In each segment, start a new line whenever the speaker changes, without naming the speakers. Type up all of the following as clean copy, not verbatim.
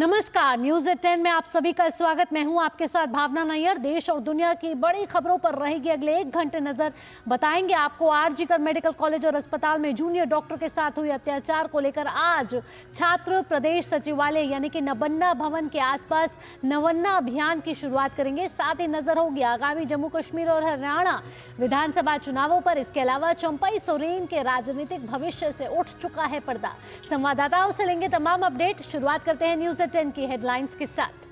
नमस्कार, न्यूज 10 में आप सभी का स्वागत। मैं हूं आपके साथ भावना नैयर। देश और दुनिया की बड़ी खबरों पर रहेगी अगले 1 घंटे नजर। बताएंगे आपको आरजी कर मेडिकल कॉलेज और अस्पताल में जूनियर डॉक्टर के साथ हुए अत्याचार को लेकर आज छात्र प्रदेश सचिवालय यानी कि नबन्ना भवन के आसपास नवन्ना अभियान की शुरुआत करेंगे। साथ ही नजर होगी आगामी जम्मू कश्मीर और हरियाणा विधानसभा चुनावों पर। इसके अलावा चंपई सोरेन के राजनीतिक भविष्य से उठ चुका है पर्दा। संवाददाताओं से लेंगे तमाम अपडेट। शुरुआत करते हैं न्यूज 10 की हेडलाइंस के साथ।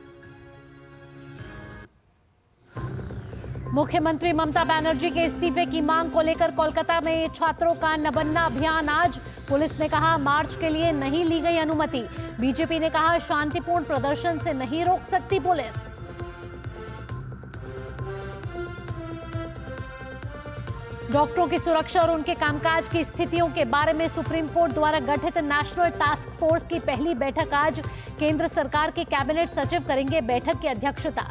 मुख्यमंत्री ममता बनर्जी के इस्तीफे की मांग को लेकर कोलकाता में छात्रों का नबन्ना अभियान आज। पुलिस ने कहा मार्च के लिए नहीं ली गई अनुमति। बीजेपी ने कहा शांतिपूर्ण प्रदर्शन से नहीं रोक सकती पुलिस। डॉक्टरों की सुरक्षा और उनके कामकाज की स्थितियों के बारे में सुप्रीम कोर्ट द्वारा गठित नेशनल टास्क फोर्स की पहली बैठक आज। केंद्र सरकार के कैबिनेट सचिव करेंगे बैठक की अध्यक्षता।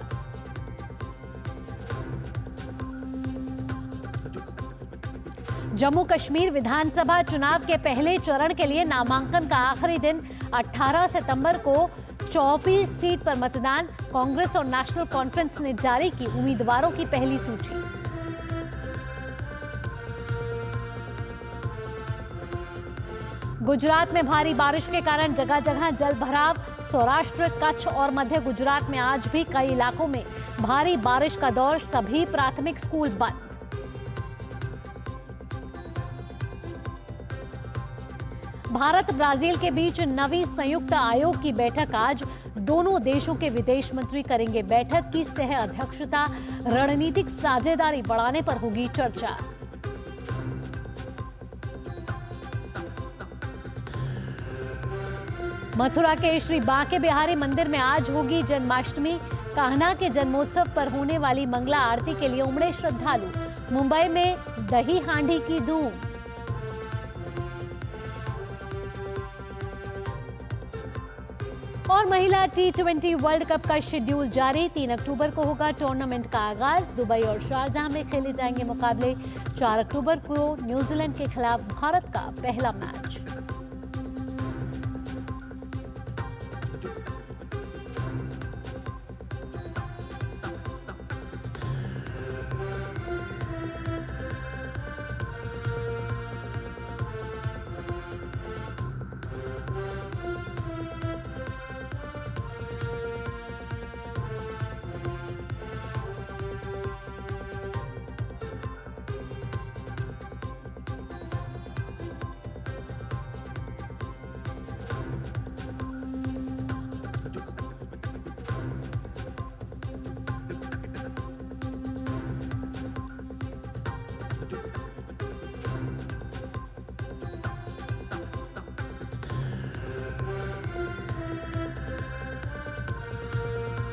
जम्मू कश्मीर विधानसभा चुनाव के पहले चरण के लिए नामांकन का आखिरी दिन 18 सितंबर को 24 सीट पर मतदान। कांग्रेस और नेशनल कॉन्फ्रेंस ने जारी की उम्मीदवारों की पहली सूची। गुजरात में भारी बारिश के कारण जगह जगह जल भराव। सौराष्ट्र, कच्छ और मध्य गुजरात में आज भी कई इलाकों में भारी बारिश का दौर। सभी प्राथमिक स्कूल बंद। भारत ब्राजील के बीच नवी संयुक्त आयोग की बैठक आज। दोनों देशों के विदेश मंत्री करेंगे बैठक की सह अध्यक्षता। रणनीतिक साझेदारी बढ़ाने पर होगी चर्चा। मथुरा के श्री बांके बिहारी मंदिर में आज होगी जन्माष्टमी। कान्हा के जन्मोत्सव पर होने वाली मंगला आरती के लिए उमड़े श्रद्धालु। मुंबई में दही हांडी की धूम। और महिला T20 वर्ल्ड कप का शेड्यूल जारी। 3 अक्टूबर को होगा टूर्नामेंट का आगाज। दुबई और शारजाह में खेले जाएंगे मुकाबले। 4 अक्टूबर को न्यूजीलैंड के खिलाफ भारत का पहला मैच।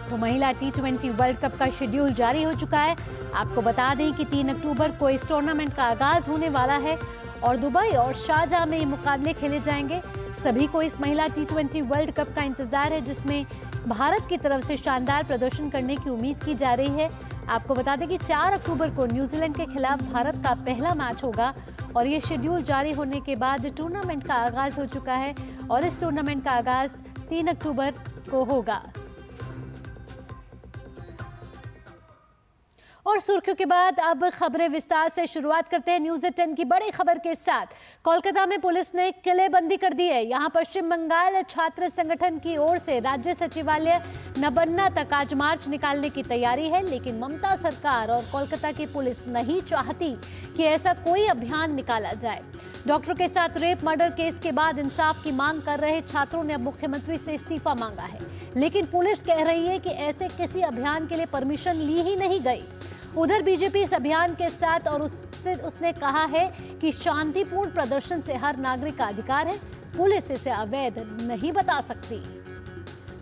तो महिला T20 वर्ल्ड कप का शेड्यूल जारी हो चुका है। आपको बता दें कि 3 अक्टूबर को इस टूर्नामेंट का आगाज होने वाला है और दुबई और शारजाह में ये मुकाबले खेले जाएंगे। सभी को इस महिला T20 वर्ल्ड कप का इंतजार है, जिसमें भारत की तरफ से शानदार प्रदर्शन करने की उम्मीद की जा रही है। आपको बता दें कि 4 अक्टूबर को न्यूजीलैंड के खिलाफ भारत का पहला मैच होगा और ये शेड्यूल जारी होने के बाद टूर्नामेंट का आगाज हो चुका है और इस टूर्नामेंट का आगाज 3 अक्टूबर को होगा। और सुर्खियों के बाद अब खबरें विस्तार से। शुरुआत करते हैं न्यूज 10 की बड़ी खबर के साथ। कोलकाता में पुलिस ने किलेबंदी कर दी है। यहां पश्चिम बंगाल छात्र संगठन की ओर से राज्य सचिवालय नबन्ना तक आज मार्च निकालने की तैयारी है, लेकिन ममता सरकार और कोलकाता की पुलिस नहीं चाहती कि ऐसा कोई अभियान निकाला जाए। डॉक्टर के साथ रेप मर्डर केस के बाद इंसाफ की मांग कर रहे छात्रों ने अब मुख्यमंत्री से इस्तीफा मांगा है, लेकिन पुलिस कह रही है कि ऐसे किसी अभियान के लिए परमिशन ली ही नहीं गई। उधर बीजेपी इस अभियान के साथ और उसने कहा है कि शांतिपूर्ण प्रदर्शन से हर नागरिक का अधिकार है, पुलिस इसे अवैध नहीं बता सकती।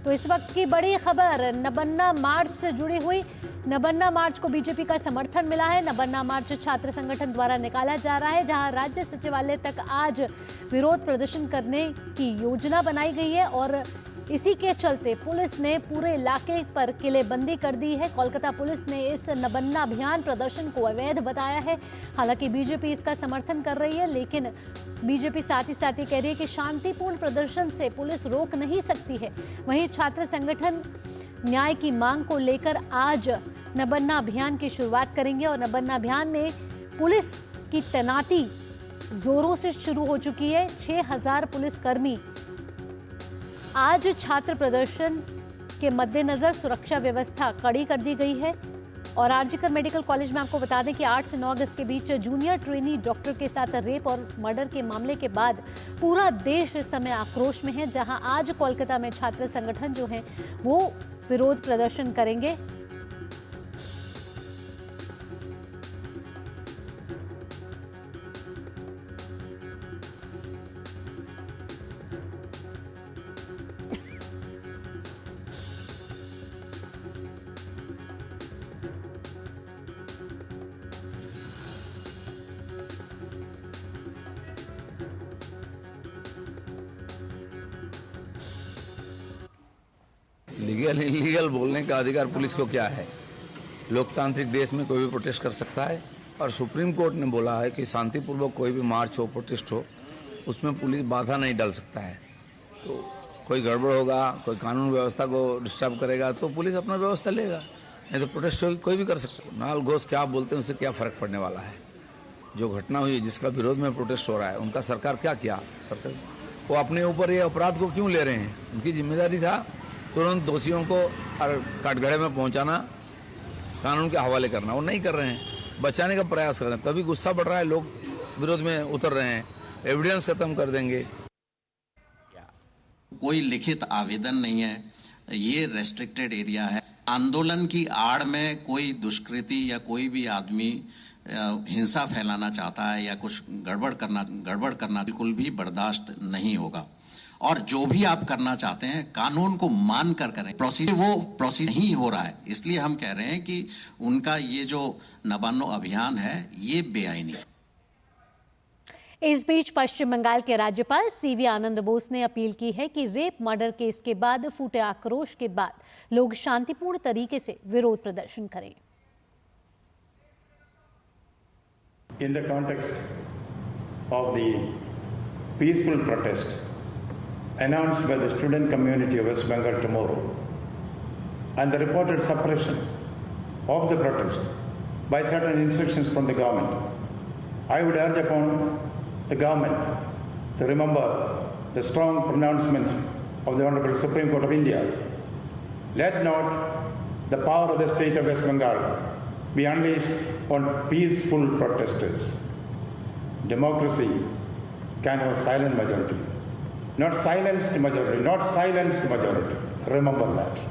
तो इस वक्त की बड़ी खबर नबन्ना मार्च से जुड़ी हुई। नबन्ना मार्च को बीजेपी का समर्थन मिला है। नबन्ना मार्च छात्र संगठन द्वारा निकाला जा रहा है, जहां राज्य सचिवालय तक आज विरोध प्रदर्शन करने की योजना बनाई गई है और इसी के चलते पुलिस ने पूरे इलाके पर किलेबंदी कर दी है। कोलकाता पुलिस ने इस नबन्ना अभियान प्रदर्शन को अवैध बताया है। हालांकि बीजेपी इसका समर्थन कर रही है, लेकिन बीजेपी साथ ही कह रही है कि शांतिपूर्ण प्रदर्शन से पुलिस रोक नहीं सकती है। वहीं छात्र संगठन न्याय की मांग को लेकर आज नबन्ना अभियान की शुरुआत करेंगे और नबन्ना अभियान में पुलिस की तैनाती जोरों से शुरू हो चुकी है। 6000 पुलिसकर्मी आज छात्र प्रदर्शन के मद्देनजर सुरक्षा व्यवस्था कड़ी कर दी गई है। और आरजीकर मेडिकल कॉलेज में आपको बता दें कि 8 से 9 अगस्त के बीच जूनियर ट्रेनी डॉक्टर के साथ रेप और मर्डर के मामले के बाद पूरा देश इस समय आक्रोश में है, जहां आज कोलकाता में छात्र संगठन जो हैं वो विरोध प्रदर्शन करेंगे।
लीगल इलीगल बोलने का अधिकार पुलिस को क्या है? लोकतांत्रिक देश में कोई भी प्रोटेस्ट कर सकता है और सुप्रीम कोर्ट ने बोला है कि शांतिपूर्वक कोई भी मार्च हो, प्रोटेस्ट हो, उसमें पुलिस बाधा नहीं डाल सकता है। तो कोई गड़बड़ होगा, कोई कानून व्यवस्था को डिस्टर्ब करेगा तो पुलिस अपना व्यवस्था लेगा, नहीं तो प्रोटेस्ट कोई भी कर सकता है। नाल घोष क्या बोलते हैं उससे क्या फर्क पड़ने वाला है? जो घटना हुई जिसका विरोध में प्रोटेस्ट हो रहा है उनका सरकार क्या किया? सरकार वो अपने ऊपर ये अपराध को क्यों ले रहे हैं? उनकी जिम्मेदारी था तुरंत दोषियों को कटघरे में पहुंचाना, कानून के हवाले करना। वो नहीं कर रहे हैं, बचाने का प्रयास कर रहे हैं, तभी गुस्सा बढ़ रहा है, लोग विरोध में उतर रहे हैं, एविडेंस खत्म कर देंगे।
कोई लिखित आवेदन नहीं है, ये रेस्ट्रिक्टेड एरिया है। आंदोलन की आड़ में कोई दुष्कृति या कोई भी आदमी हिंसा फैलाना चाहता है या कुछ गड़बड़ करना बिल्कुल भी बर्दाश्त नहीं होगा। और जो भी आप करना चाहते हैं कानून को मान कर करें। प्रोसीजर नहीं हो रहा है, इसलिए हम कह रहे हैं कि उनका ये जो नबानो अभियान है ये बेआईनी है।
इस बीच पश्चिम बंगाल के राज्यपाल सीवी आनंद बोस ने अपील की है कि रेप मर्डर केस के बाद फूटे आक्रोश के बाद लोग शांतिपूर्ण तरीके से विरोध प्रदर्शन करें।
In the context of the peaceful protest announced by the student community of West Bengal tomorrow and the reported suppression of the protest by certain instructions from the government, I would urge upon the government to remember the strong pronouncement of the Honorable Supreme Court of India. Let not the power of the state of West Bengal be unleashed on peaceful protesters. Democracy can have a silent majority. Not silenced majority. Remember that.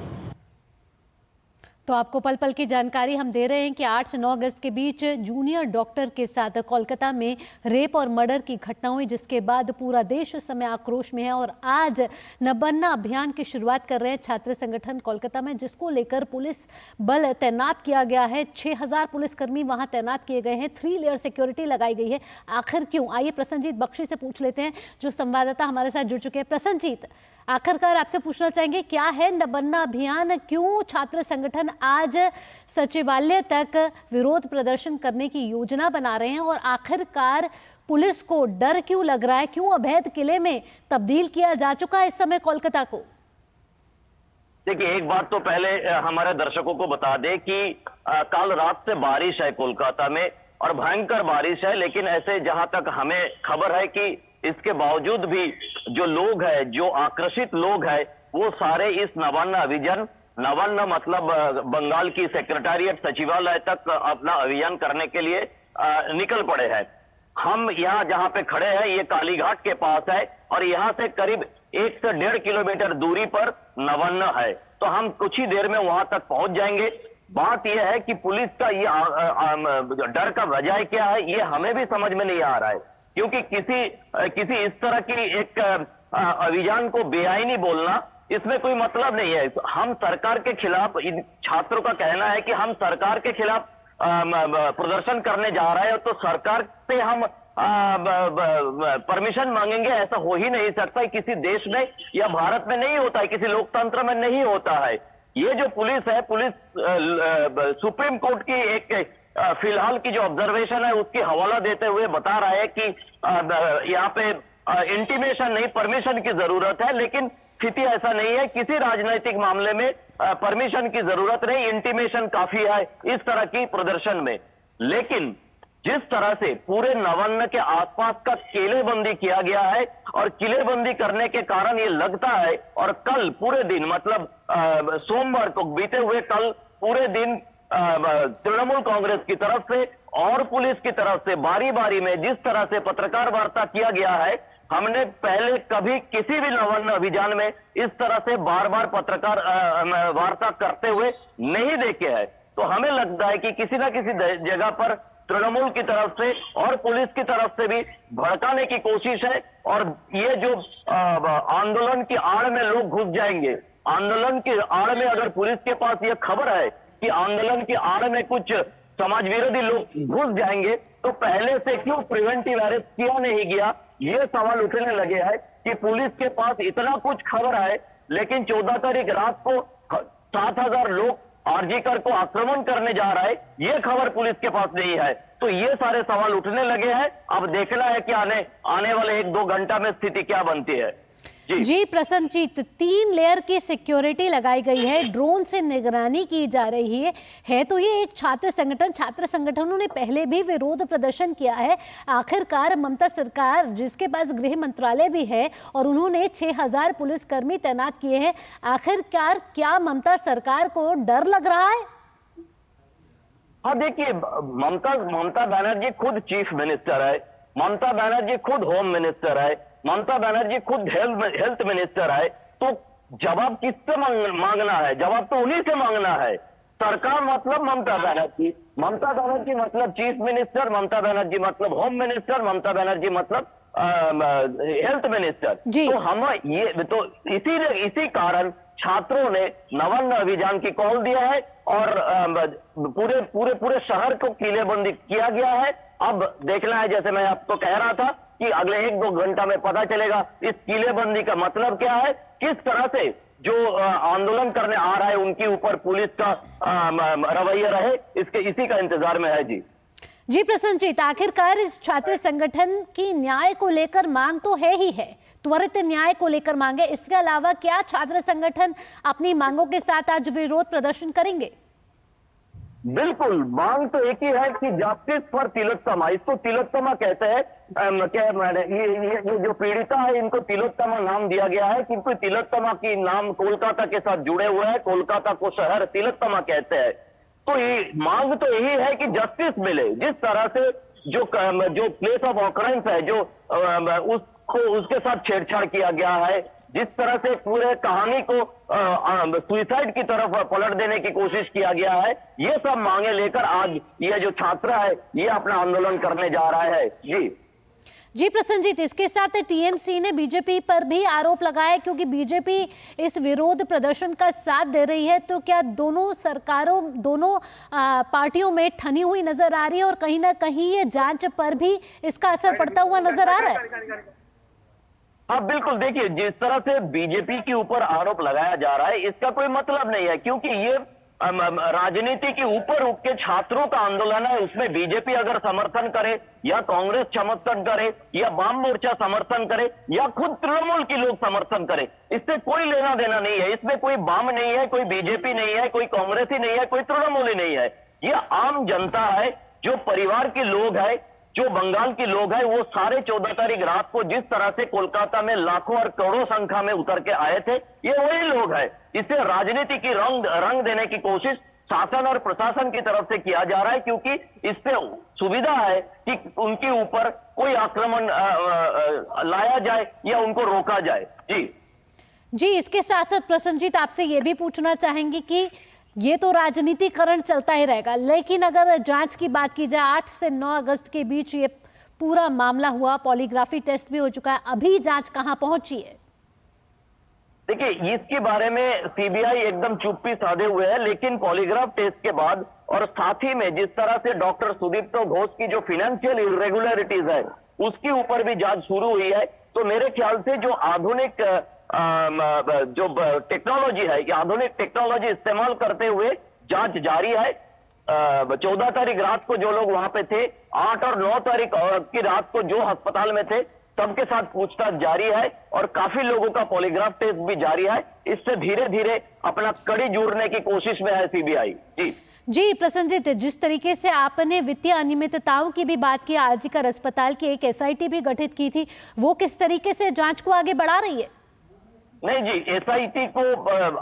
तो आपको पल पल की जानकारी हम दे रहे हैं कि 8 से 9 अगस्त के बीच जूनियर डॉक्टर के साथ कोलकाता में रेप और मर्डर की घटना हुई, जिसके बाद पूरा देश उस समय आक्रोश में है। और आज नबन्ना अभियान की शुरुआत कर रहे हैं छात्र संगठन कोलकाता में, जिसको लेकर पुलिस बल तैनात किया गया है। 6000 पुलिसकर्मी वहां तैनात किए गए हैं, 3 लेयर सिक्योरिटी लगाई गई है। आखिर क्यों? आइए प्रसन्नजीत बख्शी से पूछ लेते हैं, जो संवाददाता हमारे साथ जुड़ चुके हैं। प्रसन्नजीत, आखिरकार आपसे पूछना चाहेंगे, क्या है नबन्ना अभियान? क्यों छात्र संगठन आज सचिवालय तक विरोध प्रदर्शन करने की योजना बना रहे हैं? और आखिरकार पुलिस को डर क्यों लग रहा है? क्यों अवैध किले में तब्दील किया जा चुका है इस समय कोलकाता को?
देखिए, एक बात तो पहले हमारे दर्शकों को बता दें कि कल रात से बारिश है कोलकाता में और भयंकर बारिश है। लेकिन ऐसे जहां तक हमें खबर है कि इसके बावजूद भी जो लोग हैं, जो आकर्षित लोग हैं, वो सारे इस नबानो अभियान, नबानो मतलब बंगाल की सेक्रेटेरिएट सचिवालय तक अपना अभियान करने के लिए निकल पड़े हैं। हम यहाँ जहाँ पे खड़े हैं ये कालीघाट के पास है और यहाँ से करीब 1 से 1.5 किलोमीटर दूरी पर नबानो है। तो हम कुछ ही देर में वहां तक पहुंच जाएंगे। बात यह है कि पुलिस का ये डर का वजह क्या है ये हमें भी समझ में नहीं आ रहा है, क्योंकि किसी इस तरह की एक अभियान को बेआईनी बोलना, इसमें कोई मतलब नहीं है। हम सरकार के खिलाफ, इन छात्रों का कहना है कि हम सरकार के खिलाफ प्रदर्शन करने जा रहे हैं, तो सरकार से हम परमिशन मांगेंगे, ऐसा हो ही नहीं सकता है। किसी देश में या भारत में नहीं होता है, किसी लोकतंत्र में नहीं होता है। ये जो पुलिस है, पुलिस सुप्रीम कोर्ट की एक फिलहाल की जो ऑब्जर्वेशन है उसकी हवाला देते हुए बता रहा है कि यहाँ पे इंटीमेशन नहीं, परमिशन की जरूरत है। लेकिन स्थिति ऐसा नहीं है, किसी राजनीतिक मामले में परमिशन की जरूरत नहीं, इंटीमेशन काफी है इस तरह की प्रदर्शन में। लेकिन जिस तरह से पूरे नवान्न के आसपास का किलेबंदी किया गया है और किलेबंदी करने के कारण ये लगता है, और कल पूरे दिन मतलब सोमवार को बीते हुए कल पूरे दिन तृणमूल कांग्रेस की तरफ से और पुलिस की तरफ से बारी बारी में जिस तरह से पत्रकार वार्ता किया गया है, हमने पहले कभी किसी भी नवान्न अभियान में इस तरह से बार बार पत्रकार वार्ता करते हुए नहीं देखे हैं। तो हमें लगता है कि किसी ना किसी जगह पर तृणमूल की तरफ से और पुलिस की तरफ से भी भड़काने की कोशिश है। और ये जो आंदोलन की आड़ में लोग घुस जाएंगे, आंदोलन की आड़ में अगर पुलिस के पास ये खबर है कि आंदोलन की आड़ में कुछ समाज विरोधी लोग घुस जाएंगे, तो पहले से क्यों प्रिवेंटिव अरेस्ट किया नहीं गया, ये सवाल उठने लगे हैं कि पुलिस के पास इतना कुछ खबर है, लेकिन 14 तारीख रात को 7,000 लोग आरजीकर को आक्रमण करने जा रहा है, ये खबर पुलिस के पास नहीं है। तो ये सारे सवाल उठने लगे हैं। अब देखना है कि आने वाले 1-2 घंटा में स्थिति क्या बनती है।
जी प्रसन्नजीत, 3 लेयर की सिक्योरिटी लगाई गई है, ड्रोन से निगरानी की जा रही है। तो ये एक छात्र संगठनों ने पहले भी विरोध प्रदर्शन किया है। आखिरकार ममता सरकार, जिसके पास गृह मंत्रालय भी है और उन्होंने 6,000 पुलिसकर्मी तैनात किए हैं, आखिरकार क्या ममता सरकार को डर लग रहा है?
हाँ देखिए, ममता बनर्जी खुद चीफ मिनिस्टर है, ममता बनर्जी खुद होम मिनिस्टर है, ममता बनर्जी खुद हेल्थ मिनिस्टर है। तो जवाब किससे मांगना है? जवाब तो उन्हीं से मांगना है। सरकार मतलब ममता बनर्जी मतलब चीफ मिनिस्टर, ममता बनर्जी मतलब होम मिनिस्टर, ममता बनर्जी मतलब हेल्थ मिनिस्टर। तो हम ये तो इसी कारण छात्रों ने नवान्न अभियान की कॉल दिया है और पूरे शहर को किलेबंदी किया गया है। अब देखना है, जैसे मैं आपको कह रहा था कि अगले 1-2 घंटा में पता चलेगा इस किलेबंदी का मतलब क्या है, किस तरह से जो आंदोलन करने आ रहा है उनके ऊपर पुलिस का रवैया रहे, इसी का इंतजार में है।
जी प्रसन्नजीत, आखिरकार इस छात्र संगठन की न्याय को लेकर मांग तो है ही है, त्वरित न्याय को लेकर मांगे। इसके अलावा क्या छात्र संगठन अपनी मांगों के साथ आज विरोध प्रदर्शन करेंगे?
बिल्कुल, मांग तो एक ही है कि जस्टिस फॉर तिलोत्तमा, इसको तिलोत्तमा कहते हैं। ये जो पीड़िता है इनको तिलोत्तमा नाम दिया गया है, क्योंकि तिलोत्तमा की नाम कोलकाता के साथ जुड़े हुए हैं, कोलकाता को शहर तिलोत्तमा कहते हैं। तो ये मांग तो यही है कि जस्टिस मिले। जिस तरह से जो प्लेस ऑफ ऑकरेंस है, जो उसके साथ छेड़छाड़ किया गया है, जिस तरह से पूरे कहानी को सुइसाइड की तरफ पलट देने की कोशिश किया गया है, ये सब मांगे लेकर आज ये जो छात्र है ये अपना आंदोलन करने जा रहा है।
जी प्रसन्नजीत, इसके साथ टीएमसी ने बीजेपी पर भी आरोप लगाया, क्योंकि बीजेपी इस विरोध प्रदर्शन का साथ दे रही है। तो क्या दोनों पार्टियों में ठनी हुई नजर आ रही है और कहीं ना कहीं ये जांच पर भी इसका असर पड़ता हुआ नजर आ रहा है?
हाँ बिल्कुल, देखिए जिस तरह से बीजेपी के ऊपर आरोप लगाया जा रहा है इसका कोई मतलब नहीं है, क्योंकि ये राजनीति के ऊपर उठ के छात्रों का आंदोलन है। उसमें बीजेपी अगर समर्थन करे या कांग्रेस समर्थन करे या वाम मोर्चा समर्थन करे या खुद तृणमूल के लोग समर्थन करे, इससे कोई लेना देना नहीं है। इसमें कोई वाम नहीं है, कोई बीजेपी नहीं है, कोई कांग्रेस ही नहीं है, कोई तृणमूल ही नहीं है। ये आम जनता है, जो परिवार के लोग है, जो बंगाल के लोग हैं, वो सारे 14 तारीख रात को जिस तरह से कोलकाता में लाखों और करोड़ों संख्या में उतर के आए थे, ये वही लोग हैं। इसे राजनीति की रंग देने की कोशिश शासन और प्रशासन की तरफ से किया जा रहा है, क्योंकि इससे सुविधा है कि उनके ऊपर कोई आक्रमण लाया जाए या उनको रोका जाए।
जी, इसके साथ साथ प्रसन्नजीत, आपसे ये भी पूछना चाहेंगे कि ये तो राजनीतिकरण चलता ही रहेगा, लेकिन अगर जांच की बात की जाए, 8 से 9 अगस्त के बीच ये पूरा मामला हुआ, पॉलीग्राफी टेस्ट भी हो चुका है, अभी जांच कहां पहुंची है?
देखिए, इसके बारे में सीबीआई एकदम चुप्पी साधे हुए है, लेकिन पॉलीग्राफ टेस्ट के बाद और साथ ही में जिस तरह से डॉक्टर सुदीप्तो घोष की जो फिनेंशियल इरेगुलरिटीज है उसके ऊपर भी जांच शुरू हुई है, तो मेरे ख्याल से जो आधुनिक जो टेक्नोलॉजी है, ये आधुनिक टेक्नोलॉजी इस्तेमाल करते हुए जांच जारी है। 14 तारीख रात को जो लोग वहां पे थे, 8 और 9 तारीख की रात को जो अस्पताल में थे, सबके साथ पूछताछ जारी है और काफी लोगों का पॉलीग्राफ टेस्ट भी जारी है। इससे धीरे धीरे अपना कड़ी जोड़ने की कोशिश में है सीबीआई।
जी प्रसन्नजीत, जिस तरीके से आपने वित्तीय अनियमितताओं की भी बात की, आरजीकर अस्पताल की एक एसआईटी भी गठित की थी, वो किस तरीके से जांच को आगे बढ़ा रही है?
नहीं जी, एसआईटी को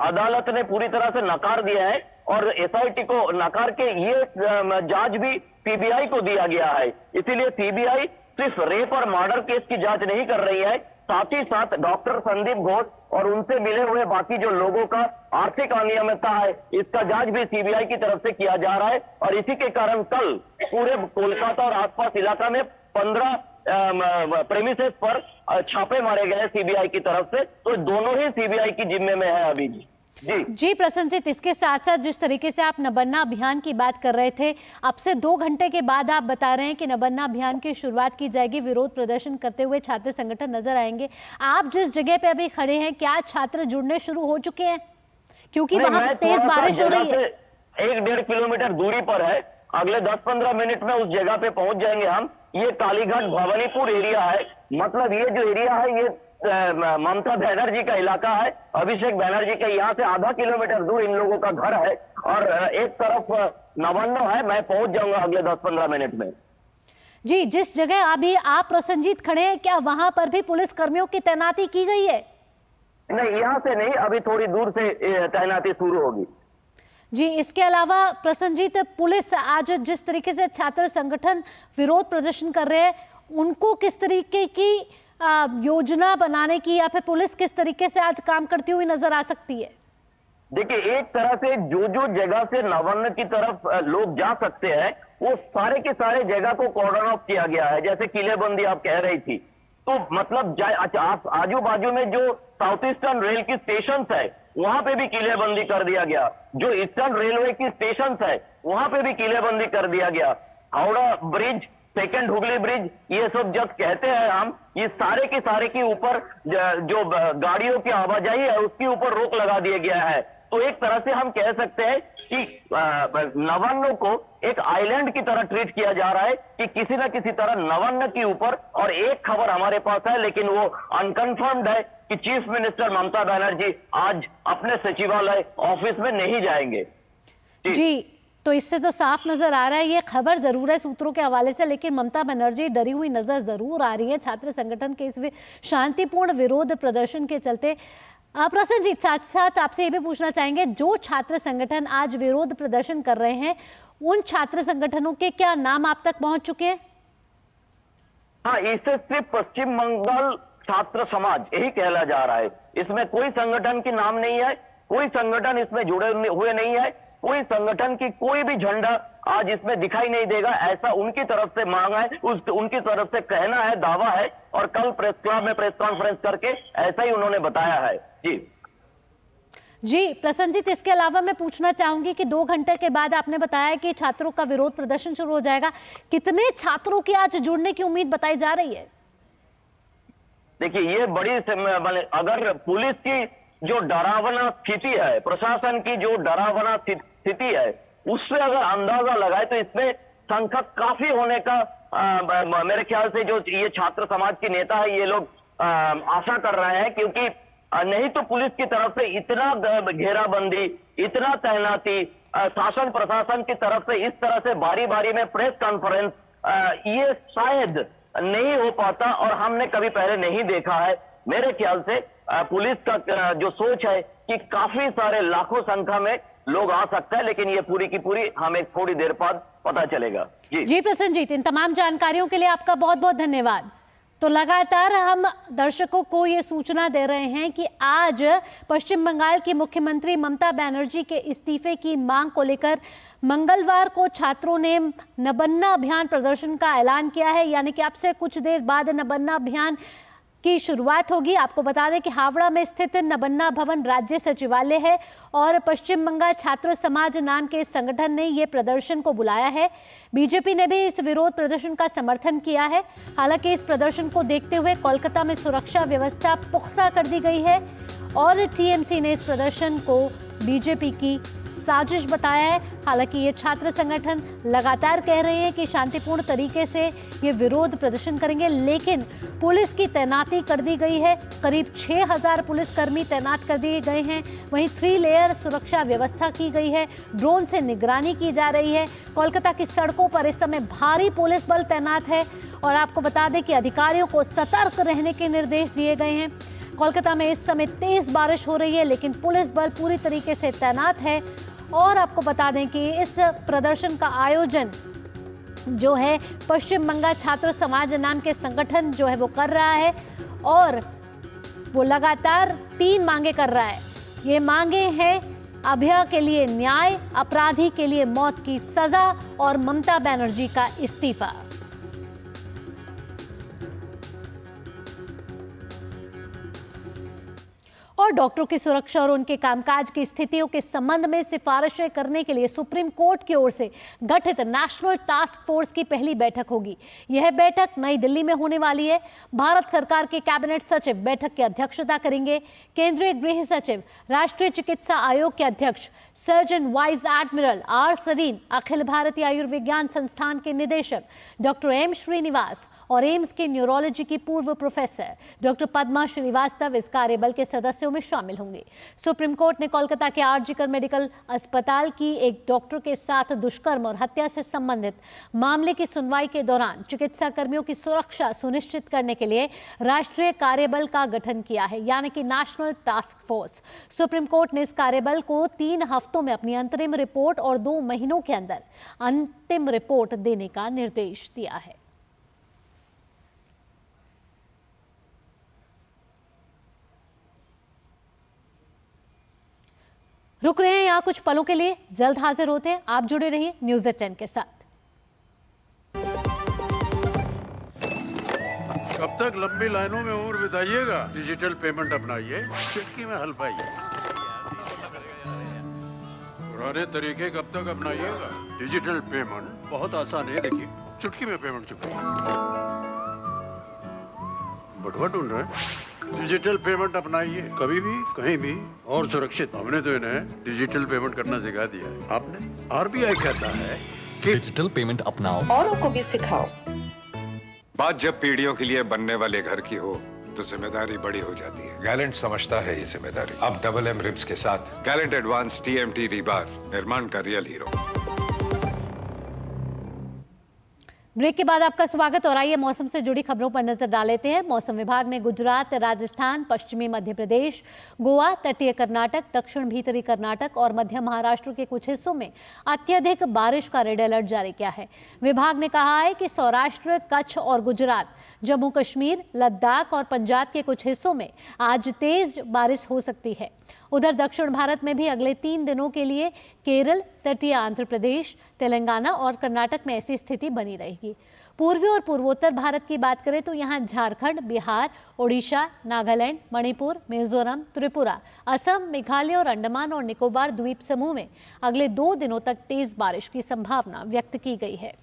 अदालत ने पूरी तरह से नकार दिया है और एसआईटी को नकार के ये जांच भी सीबीआई को दिया गया है। इसीलिए सीबीआई सिर्फ रेप और मर्डर केस की जांच नहीं कर रही है, साथ ही साथ डॉक्टर संदीप घोष और उनसे मिले हुए बाकी जो लोगों का आर्थिक अनियमितता है, इसका जांच भी सीबीआई की तरफ से किया जा रहा है। और इसी के कारण कल पूरे कोलकाता और आसपास इलाका में 15 प्रेमिसेस पर छापे मारे गए सीबीआई की तरफ से, तो दोनों ही सीबीआई की जिम्मे में है अभी जी
प्रसन्नजीत, इसके साथ साथ जिस तरीके से आप नबन्ना अभियान की बात कर रहे थे, अब से 2 घंटे के बाद आप बता रहे हैं कि नबन्ना अभियान की शुरुआत की जाएगी, विरोध प्रदर्शन करते हुए छात्र संगठन नजर आएंगे। आप जिस जगह पे अभी खड़े हैं, क्या छात्र जुड़ने शुरू हो चुके हैं? क्योंकि वहां तेज बारिश हो रही है।
1-1.5 किलोमीटर दूरी पर है, अगले 10-15 मिनट में उस जगह पे पहुंच जाएंगे हम। ये कालीघाट भवानीपुर एरिया है, मतलब ये जो एरिया है ये ममता बनर्जी का इलाका है, अभिषेक बनर्जी के यहाँ से आधा किलोमीटर दूर इन लोगों का घर है और एक तरफ नवान्न है। मैं पहुंच जाऊंगा अगले 10-15 मिनट में।
जी, जिस जगह अभी आप प्रसन्नजीत खड़े हैं, क्या वहां पर भी पुलिस कर्मियों की तैनाती की गई है?
नहीं, यहाँ से नहीं, अभी थोड़ी दूर से तैनाती शुरू होगी।
जी, इसके अलावा प्रसन्नजीत, पुलिस आज जिस तरीके से छात्र संगठन विरोध प्रदर्शन कर रहे हैं, उनको किस तरीके की योजना बनाने की या फिर पुलिस किस तरीके से आज काम करती हुई नजर आ सकती है?
देखिए, एक तरह से जो जगह से नवान्न की तरफ लोग जा सकते हैं, वो सारे के सारे जगह को कॉर्डन ऑफ किया गया है। जैसे किलेबंदी आप कह रही थी, तो मतलब आजू बाजू में जो साउथ ईस्टर्न रेल की स्टेशन है, वहां पे भी किलेबंदी कर दिया गया। जो ईस्टर्न रेलवे की स्टेशन है, वहां पे भी किलेबंदी कर दिया गया। Howrah bridge, second Hooghly bridge, ये सब जब कहते हैं हम, ये सारे के सारे के ऊपर जो गाड़ियों की आवाजाही है उसके ऊपर रोक लगा दिया गया है। तो एक तरह से हम कह सकते हैं कि नवान्न को एक आइलैंड की तरह ट्रीट किया जा रहा है कि किसी न किसी तरह नवान्न के ऊपर। और एक खबर हमारे पास है, लेकिन वो अनकंफर्म्ड है, कि चीफ मिनिस्टर ममता बनर्जी आज अपने सचिवालय ऑफिस में नहीं जाएंगे।
जी, तो इससे तो साफ नजर आ रहा है, ये खबर जरूर है सूत्रों के हवाले से, लेकिन ममता बनर्जी डरी हुई नजर जरूर आ रही है छात्र संगठन के इस शांतिपूर्ण विरोध प्रदर्शन के चलते। प्रसन्नजीत, साथ साथ आपसे ये भी पूछना चाहेंगे, जो छात्र संगठन आज विरोध प्रदर्शन कर रहे हैं, उन छात्र संगठनों के क्या नाम आप तक पहुंच चुके हैं?
हाँ, इससे सिर्फ पश्चिम बंगाल छात्र समाज यही कहला जा रहा है। इसमें कोई संगठन की नाम नहीं है, कोई संगठन इसमें जुड़े हुए नहीं है, कोई संगठन की कोई भी झंडा आज इसमें दिखाई नहीं देगा, ऐसा उनकी तरफ से मांग है, उनकी तरफ से कहना है, दावा है। और कल प्रेस क्लब में प्रेस कॉन्फ्रेंस करके ऐसा ही उन्होंने बताया है।
जी प्रसन्नजीत, इसके अलावा मैं पूछना चाहूंगी कि 2 घंटे के बाद आपने बताया कि छात्रों का विरोध प्रदर्शन शुरू हो जाएगा, कितने छात्रों की आज जुड़ने की उम्मीद बताई जा रही है?
देखिए, ये बड़ी अगर पुलिस की जो डरावना स्थिति है, प्रशासन की जो डरावना स्थिति है, उससे अगर अंदाजा लगाए तो इसमें संख्या काफी होने का मेरे ख्याल से जो ये छात्र समाज के नेता है, ये लोग आशा कर रहे हैं। क्योंकि नहीं तो पुलिस की तरफ से इतना घेराबंदी, इतना तैनाती, शासन प्रशासन की तरफ से इस तरह से बारी बारी में प्रेस कॉन्फ्रेंस, ये शायद नहीं हो पाता और हमने कभी पहले नहीं देखा है। मेरे ख्याल से पुलिस का जो सोच है कि काफी सारे लाखों संख्या में लोग आ सकते हैं, लेकिन ये पूरी की पूरी हमें थोड़ी देर बाद पता चलेगा।
जी प्रसन्नजीत, इन तमाम जानकारियों के लिए आपका बहुत बहुत धन्यवाद। तो लगातार हम दर्शकों को ये सूचना दे रहे हैं कि आज पश्चिम बंगाल की मुख्यमंत्री ममता बनर्जी के इस्तीफे की मांग को लेकर मंगलवार को छात्रों ने नबन्ना अभियान प्रदर्शन का ऐलान किया है, यानी कि अब से कुछ देर बाद नबन्ना अभियान की शुरुआत होगी। आपको बता दें कि हावड़ा में स्थित नबन्ना भवन राज्य सचिवालय है और पश्चिम बंगाल छात्र समाज नाम के संगठन ने ये प्रदर्शन को बुलाया है। बीजेपी ने भी इस विरोध प्रदर्शन का समर्थन किया है। हालांकि इस प्रदर्शन को देखते हुए कोलकाता में सुरक्षा व्यवस्था पुख्ता कर दी गई है और टीएमसी ने इस प्रदर्शन को बीजेपी की साजिश बताया है। हालांकि ये छात्र संगठन लगातार कह रहे हैं कि शांतिपूर्ण तरीके से ये विरोध प्रदर्शन करेंगे, लेकिन पुलिस की तैनाती कर दी गई है। करीब 6000 पुलिसकर्मी तैनात कर दिए गए हैं। वहीं 3 लेयर सुरक्षा व्यवस्था की गई है। ड्रोन से निगरानी की जा रही है। कोलकाता की सड़कों पर इस समय भारी पुलिस बल तैनात है और आपको बता दें कि अधिकारियों को सतर्क रहने के निर्देश दिए गए हैं। कोलकाता में इस समय तेज बारिश हो रही है, लेकिन पुलिस बल पूरी तरीके से तैनात है। और आपको बता दें कि इस प्रदर्शन का आयोजन जो है पश्चिम बंगाल छात्र समाज नाम के संगठन जो है वो कर रहा है और वो लगातार 3 मांगे कर रहा है। ये मांगे हैं अभया के लिए न्याय, अपराधी के लिए मौत की सजा और ममता बनर्जी का इस्तीफा। और डॉक्टरों की सुरक्षा और उनके कामकाज की स्थितियों के संबंध में सिफारिशें करने के लिए सुप्रीम कोर्ट की ओर से गठित नेशनल टास्क फोर्स की पहली बैठक होगी। यह बैठक नई दिल्ली में होने वाली है। भारत सरकार के कैबिनेट सचिव बैठक की अध्यक्षता करेंगे। केंद्रीय गृह सचिव, राष्ट्रीय चिकित्सा आयोग के अध्यक्ष surgeon vice admiral R Sarin, अखिल भारतीय आयुर्विज्ञान संस्थान के निदेशक डॉक्टर एम श्रीनिवास और एम्स के न्यूरोलॉजी की पूर्व प्रोफेसर डॉक्टर पद्मा श्रीवास्तव इस कार्यबल के सदस्यों में शामिल होंगे। सुप्रीम कोर्ट ने कोलकाता के आरजीकर मेडिकल अस्पताल की एक डॉक्टर के साथ दुष्कर्म और हत्या से संबंधित मामले की सुनवाई के दौरान चिकित्सा कर्मियों की सुरक्षा सुनिश्चित करने के लिए राष्ट्रीय कार्यबल का गठन किया है, यानी कि national task force. Supreme court ने इस कार्यबल को 3 हफ्तों में अपनी अंतरिम रिपोर्ट और 2 महीनों के अंदर अंतिम रिपोर्ट देने का निर्देश दिया है। रुक रहे हैं यहाँ कुछ पलों के लिए, जल्द हाजिर होते हैं। आप जुड़े रहिए न्यूज़ 10 के साथ।
कब तक लंबी लाइनों में उम्र बिताइएगा? डिजिटल पेमेंट अपनाइए, चुटकी में हल पाइए। पुराने तरीके कब तक अपनाइएगा? डिजिटल पेमेंट बहुत आसान है। देखिए, चुटकी में पेमेंट चुकाइए। बटुआ ढूंढ रहे हैं? डिजिटल पेमेंट अपनाइए, कभी भी कहीं भी और सुरक्षित। हमने तो इन्हें डिजिटल पेमेंट करना सिखा दिया है। आपने? आरबीआई कहता है कि
डिजिटल पेमेंट अपनाओ,
औरों को भी सिखाओ।
बात जब पीढ़ियों के लिए बनने वाले घर की हो तो जिम्मेदारी बड़ी हो जाती है। गैलेंट समझता है ये जिम्मेदारी। अब डबल एम रिब्स के साथ गैलेंट एडवांस टीएमटी रीबार, निर्माण का रियल हीरो।
ब्रेक के बाद आपका स्वागत और आइए मौसम से जुड़ी खबरों पर नजर डाल लेते हैं। मौसम विभाग ने गुजरात, राजस्थान, पश्चिमी मध्य प्रदेश, गोवा, तटीय कर्नाटक, दक्षिण भीतरी कर्नाटक और मध्य महाराष्ट्र के कुछ हिस्सों में अत्यधिक बारिश का रेड अलर्ट जारी किया है। विभाग ने कहा है कि सौराष्ट्र, कच्छ और गुजरात, जम्मू कश्मीर, लद्दाख और पंजाब के कुछ हिस्सों में आज तेज बारिश हो सकती है। उधर दक्षिण भारत में भी अगले 3 दिनों के लिए केरल, तटीय आंध्र प्रदेश, तेलंगाना और कर्नाटक में ऐसी स्थिति बनी रहेगी। पूर्वी और पूर्वोत्तर भारत की बात करें तो यहाँ झारखंड, बिहार, ओडिशा, नागालैंड, मणिपुर, मिजोरम, त्रिपुरा, असम, मेघालय और अंडमान और निकोबार द्वीप समूह में अगले 2 दिनों तक तेज बारिश की संभावना व्यक्त की गई है।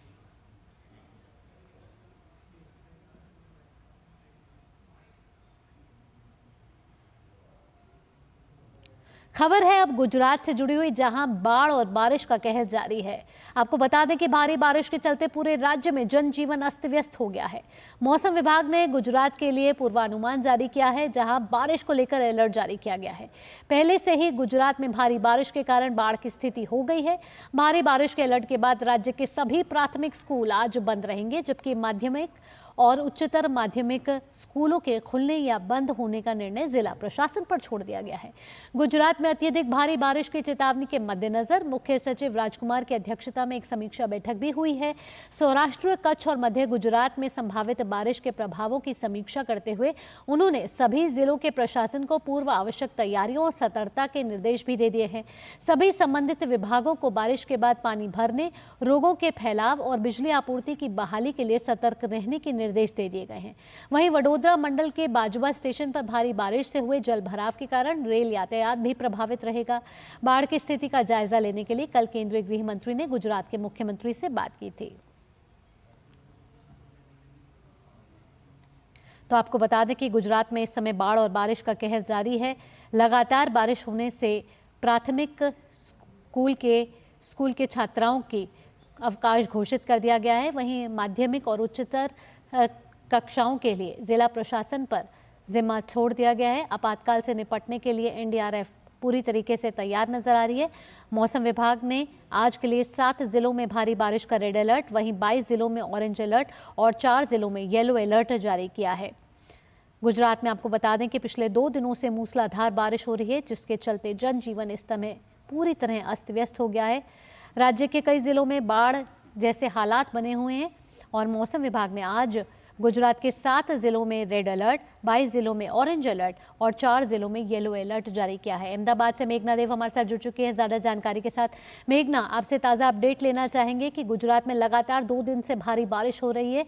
खबर है अब गुजरात से जुड़ी हुई, जहां बाढ़ और बारिश का कहर जारी है। आपको बता दें कि भारी बारिश के चलते पूरे राज्य में जनजीवन अस्त व्यस्त हो गया है। मौसम विभाग ने गुजरात के लिए पूर्वानुमान जारी किया है, जहां बारिश को लेकर अलर्ट जारी किया गया है। पहले से ही गुजरात में भारी बारिश के कारण बाढ़ की स्थिति हो गई है। भारी बारिश के अलर्ट के बाद राज्य के सभी प्राथमिक स्कूल आज बंद रहेंगे, जबकि माध्यमिक और उच्चतर माध्यमिक स्कूलों के खुलने या बंद होने का निर्णय जिला प्रशासन पर छोड़ दिया गया है। गुजरात में अत्यधिक भारी बारिश की चेतावनी के मद्देनजर मुख्य सचिव राजकुमार की अध्यक्षता में एक समीक्षा बैठक भी हुई है। सौराष्ट्र, कच्छ और मध्य गुजरात में संभावित बारिश के प्रभावों की समीक्षा करते हुए उन्होंने सभी जिलों के प्रशासन को पूर्व आवश्यक तैयारियों और सतर्कता के निर्देश भी दे दिए हैं। सभी संबंधित विभागों को बारिश के बाद पानी भरने, रोगों के फैलाव और बिजली आपूर्ति की बहाली के लिए सतर्क रहने की निर्देश दे दिए गए हैं। वहीं वडोदरा मंडल के बाजुआ स्टेशन पर भारी बारिश से हुए जल भराव के कारण रेल यातायात भी प्रभावित रहेगा। बाढ़ की स्थिति का जायजा लेने के लिए कल केंद्रीय गृह मंत्री ने गुजरात के मुख्यमंत्री से बात की थी। तो आपको बता दें कि गुजरात में इस समय बाढ़ और बारिश का कहर जारी है। लगातार बारिश होने से प्राथमिक स्कूल के छात्राओं की अवकाश घोषित कर दिया गया है। वहीं माध्यमिक और उच्चतर कक्षाओं के लिए जिला प्रशासन पर जिम्मा छोड़ दिया गया है। आपातकाल से निपटने के लिए एनडीआरएफ पूरी तरीके से तैयार नजर आ रही है। मौसम विभाग ने आज के लिए 7 जिलों में भारी बारिश का रेड अलर्ट, वहीं 22 जिलों में ऑरेंज अलर्ट और 4 जिलों में येलो अलर्ट जारी किया है। गुजरात में आपको बता दें कि पिछले 2 दिनों से मूसलाधार बारिश हो रही है, जिसके चलते जनजीवन इस समय पूरी तरह अस्त व्यस्त हो गया है। राज्य के कई जिलों में बाढ़ जैसे हालात बने हुए हैं और मौसम विभाग ने आज गुजरात के 7 जिलों में रेड अलर्ट, 22 जिलों में ऑरेंज अलर्ट और 4 जिलों में येलो अलर्ट जारी किया है। अहमदाबाद से मेघना देव हमारे साथ जुड़ चुके हैं ज़्यादा जानकारी के साथ। मेघना, आपसे ताज़ा अपडेट लेना चाहेंगे कि गुजरात में लगातार 2 दिन से भारी बारिश हो रही है,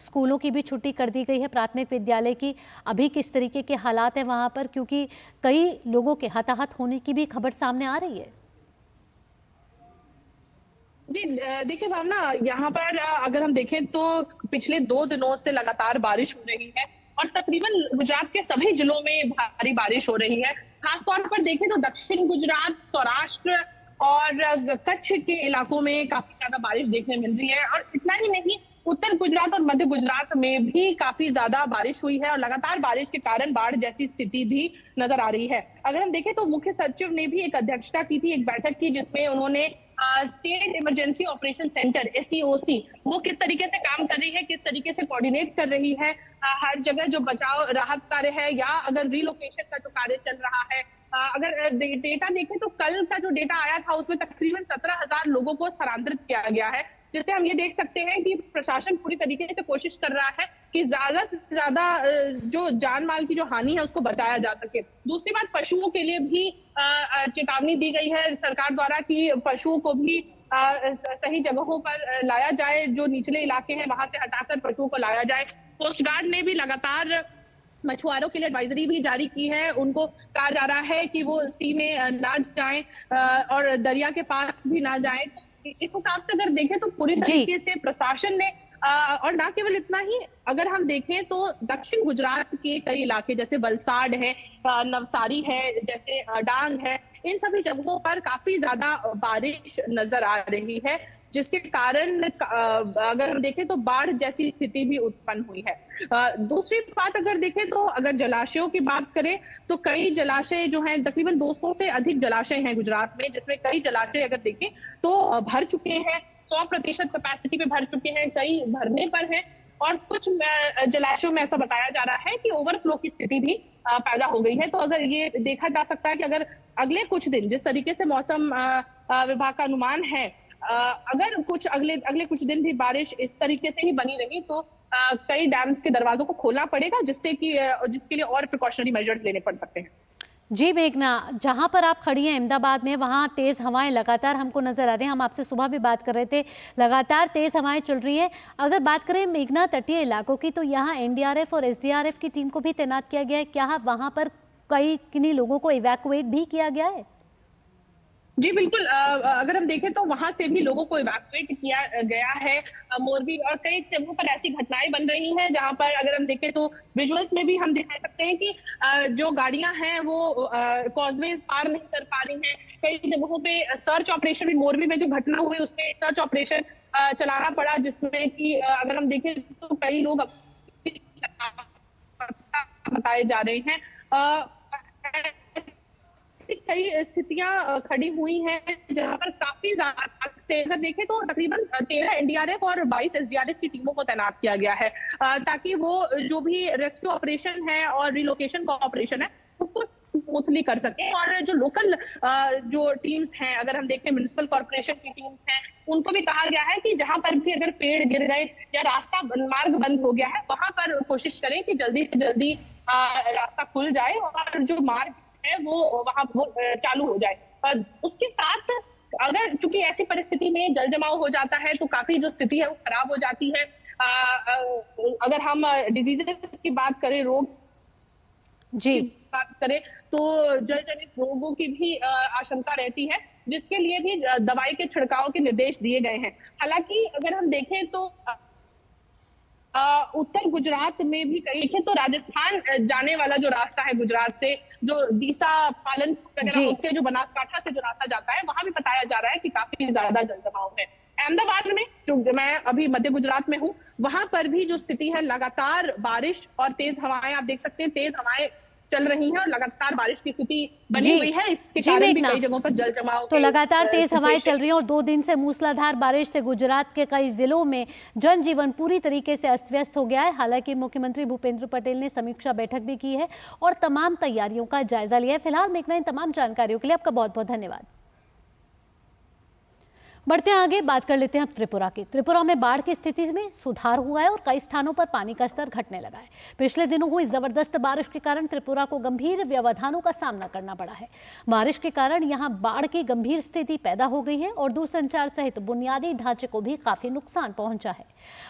स्कूलों की भी छुट्टी कर दी गई है, प्राथमिक विद्यालय की। अभी किस तरीके के हालात हैं वहाँ पर, क्योंकि कई लोगों के हताहत होने की भी खबर सामने आ रही है?
जी देखिए भावना, यहाँ पर अगर हम देखें तो पिछले 2 दिनों से लगातार बारिश हो रही है और तकरीबन गुजरात के सभी जिलों में भारी बारिश हो रही है। खासतौर पर देखें तो दक्षिण गुजरात, सौराष्ट्र और कच्छ के इलाकों में काफी ज्यादा बारिश देखने मिल रही है और इतना ही नहीं, उत्तर गुजरात और मध्य गुजरात में भी काफी ज्यादा बारिश हुई है और लगातार बारिश के कारण बाढ़ जैसी स्थिति भी नजर आ रही है। अगर हम देखें तो मुख्य सचिव ने भी एक अध्यक्षता की थी, एक बैठक की, जिसमें उन्होंने state emergency operation centre SEOC वो किस तरीके से काम कर रही है, किस तरीके से कोऑर्डिनेट कर रही है, हर जगह जो बचाव राहत कार्य है या अगर रिलोकेशन का जो कार्य चल रहा है। अगर डेटा देखें तो कल का जो डेटा आया था उसमें तकरीबन 17,000 लोगों को स्थानांतरित किया गया है, जिससे हम ये देख सकते हैं कि प्रशासन पूरी तरीके से कोशिश कर रहा है कि ज्यादा से ज्यादा जो जान माल की जो हानि है उसको बचाया जा सके। दूसरी बात, पशुओं के लिए भी चेतावनी दी गई है सरकार द्वारा कि पशुओं को भी सही जगहों पर लाया जाए, जो निचले इलाके हैं वहां से हटाकर पशुओं को लाया जाए। कोस्ट गार्ड ने भी लगातार मछुआरों के लिए एडवाइजरी भी जारी की है, उनको कहा जा रहा है कि वो सी में ना जाएं और दरिया के पास भी ना जाएं। इस हिसाब से अगर देखें तो पूरी तरीके से प्रशासन ने और ना केवल इतना ही, अगर हम देखें तो दक्षिण गुजरात के कई इलाके जैसे वलसाड है, नवसारी है, जैसे डांग है, इन सभी जगहों पर काफी ज्यादा बारिश नजर आ रही है, जिसके कारण अगर हम देखें तो बाढ़ जैसी स्थिति भी उत्पन्न हुई है। दूसरी बात अगर देखें तो अगर जलाशयों की बात करें तो कई जलाशय जो हैं, तकरीबन 200 से अधिक जलाशय हैं गुजरात में, जिसमें कई जलाशय अगर देखें तो भर चुके हैं, 100% कैपेसिटी पे भर चुके हैं, कई भरने पर हैं और कुछ जलाशयों में ऐसा बताया जा रहा है कि ओवरफ्लो की स्थिति भी पैदा हो गई है। तो अगर ये देखा जा सकता है कि अगर अगले कुछ दिन, जिस तरीके से मौसम विभाग का अनुमान है, अगर कुछ अगले कुछ दिन भी बारिश इस तरीके से ही बनी रही तो कई डैम्स के दरवाजों को खोलना पड़ेगा, जिसके लिए और प्रिकॉशनरी मेजर्स लेने पड़ सकते हैं।
जी मेघना, जहां पर आप खड़ी हैं अहमदाबाद में, वहां तेज हवाएं लगातार हमको नजर आ रही हैं। हम आपसे सुबह भी बात कर रहे थे, लगातार तेज हवाएं चल रही हैं। अगर बात करें मेघना तटीय इलाकों की, तो यहाँ एनडीआरएफ और एसडीआरएफ की टीम को भी तैनात किया गया है। क्या वहां पर किन्हीं लोगों को इवैक्यूएट भी किया गया है?
जी बिल्कुल, अगर हम देखें तो वहां से भी लोगों को इवैक्यूएट किया गया है। मोरबी और कई जगहों पर ऐसी घटनाएं बन रही हैं जहां पर अगर हम देखें तो विजुअल्स में भी हम दिखा सकते हैं कि जो गाड़ियां हैं वो कॉजवेज पार नहीं कर पा रही हैं। कई जगहों पे सर्च ऑपरेशन भी, मोरबी में जो घटना हुई उसमें सर्च ऑपरेशन चलाना पड़ा, जिसमें कि अगर हम देखें तो कई लोग बताए जा रहे हैं। कई स्थितियां खड़ी हुई हैं जहां पर काफी ज्यादा से अगर देखें तो तकरीबन 13 एनडीआरएफ और 22 एसडीआरएफ की टीमों को तैनात किया गया है, ताकि वो जो भी रेस्क्यू ऑपरेशन है और रिलोकेशन का ऑपरेशन है उसको स्मूथली कर सके। और जो लोकल जो टीम्स हैं, अगर हम देखें म्युनिसिपल कॉर्पोरेशन की टीम्स हैं, उनको भी कहा गया है कि जहां पर भी अगर पेड़ गिर गए या रास्ता मार्ग बंद हो गया है, वहां पर कोशिश करें कि जल्दी से जल्दी रास्ता खुल जाए और जो मार्ग है वो वहां चालू हो जाए। और उसके साथ अगर चूंकि ऐसी परिस्थिति में जल जमाव हो जाता है तो काफी जो स्थिति है वो खराब हो जाती है। अगर हम डिजीजेस की बात करें, रोग
जी
बात करें, तो जल जनित रोगों की भी आशंका रहती है, जिसके लिए भी दवाई के छिड़काव के निर्देश दिए गए हैं। हालांकि अगर हम देखें तो उत्तर गुजरात में भी कहीं देखें तो राजस्थान जाने वाला जो रास्ता है गुजरात से, जो डीसा पालन वगैरह होते हैं, जो बनासकांठा से जो रास्ता जाता है, वहां भी बताया जा रहा है कि काफी ज्यादा जल जमाव है। अहमदाबाद में, जो मैं अभी मध्य गुजरात में हूँ, वहां पर भी जो स्थिति है, लगातार बारिश और तेज हवाएं, आप देख सकते हैं तेज हवाएं चल रही हैं और लगातार बारिश की स्थिति बनी हुई है। इसके कारण भी कई जगहों पर जल जमाव
तो लगातार तेज हवाएं चल रही हैं और 2 दिन से मूसलाधार बारिश से गुजरात के कई जिलों में जनजीवन पूरी तरीके से अस्त व्यस्त हो गया है। हालांकि मुख्यमंत्री भूपेंद्र पटेल ने समीक्षा बैठक भी की है और तमाम तैयारियों का जायजा लिया है। फिलहाल मेघना, इन तमाम जानकारियों के लिए आपका बहुत बहुत धन्यवाद। बढ़ते हैं आगे, बात कर लेते हैं अब त्रिपुरा की। त्रिपुरा में बाढ़ की स्थिति में सुधार हुआ है और कई स्थानों पर पानी का स्तर घटने लगा है। पिछले दिनों हुई जबरदस्त बारिश के कारण त्रिपुरा को गंभीर व्यवधानों का सामना करना पड़ा है। बारिश के कारण यहां बाढ़ की गंभीर स्थिति पैदा हो गई है और दूरसंचार सहित बुनियादी ढांचे को भी काफी नुकसान पहुंचा है।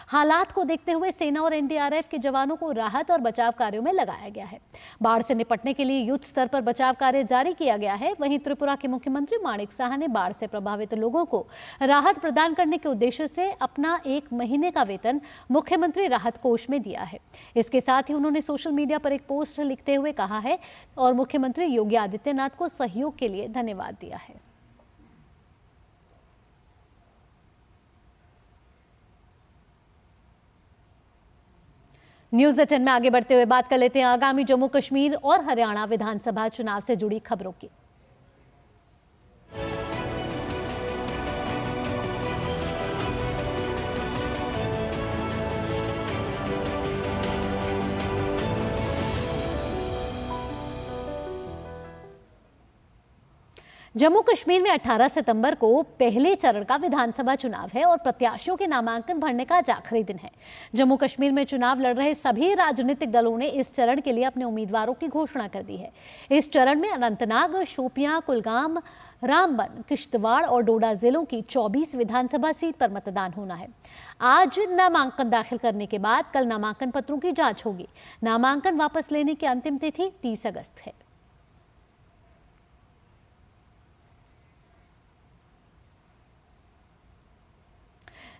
हालात को देखते हुए सेना और एनडीआरएफ के जवानों को राहत और बचाव कार्यों में लगाया गया है। बाढ़ से निपटने के लिए युद्ध स्तर पर बचाव कार्य जारी किया गया है। वहीं त्रिपुरा के मुख्यमंत्री माणिक साहा ने बाढ़ से प्रभावित लोगों को राहत प्रदान करने के उद्देश्य से अपना 1 महीने का वेतन मुख्यमंत्री राहत कोष में दिया है। इसके साथ ही उन्होंने सोशल मीडिया पर एक पोस्ट लिखते हुए कहा है और मुख्यमंत्री योगी आदित्यनाथ को सहयोग के लिए धन्यवाद दिया है। न्यूज़ 10 में आगे बढ़ते हुए बात कर लेते हैं आगामी जम्मू कश्मीर और हरियाणा विधानसभा चुनाव से जुड़ी खबरों की। जम्मू कश्मीर में 18 सितंबर को पहले चरण का विधानसभा चुनाव है और प्रत्याशियों के नामांकन भरने का आज आखिरी दिन है। जम्मू कश्मीर में चुनाव लड़ रहे सभी राजनीतिक दलों ने इस चरण के लिए अपने उम्मीदवारों की घोषणा कर दी है। इस चरण में अनंतनाग, शोपियां, कुलगाम, रामबन, किश्तवाड़ और डोडा जिलों की 24 विधानसभा सीट पर मतदान होना है। आज नामांकन दाखिल करने के बाद कल नामांकन पत्रों की जांच होगी। नामांकन वापस लेने की अंतिम तिथि 30 अगस्त है।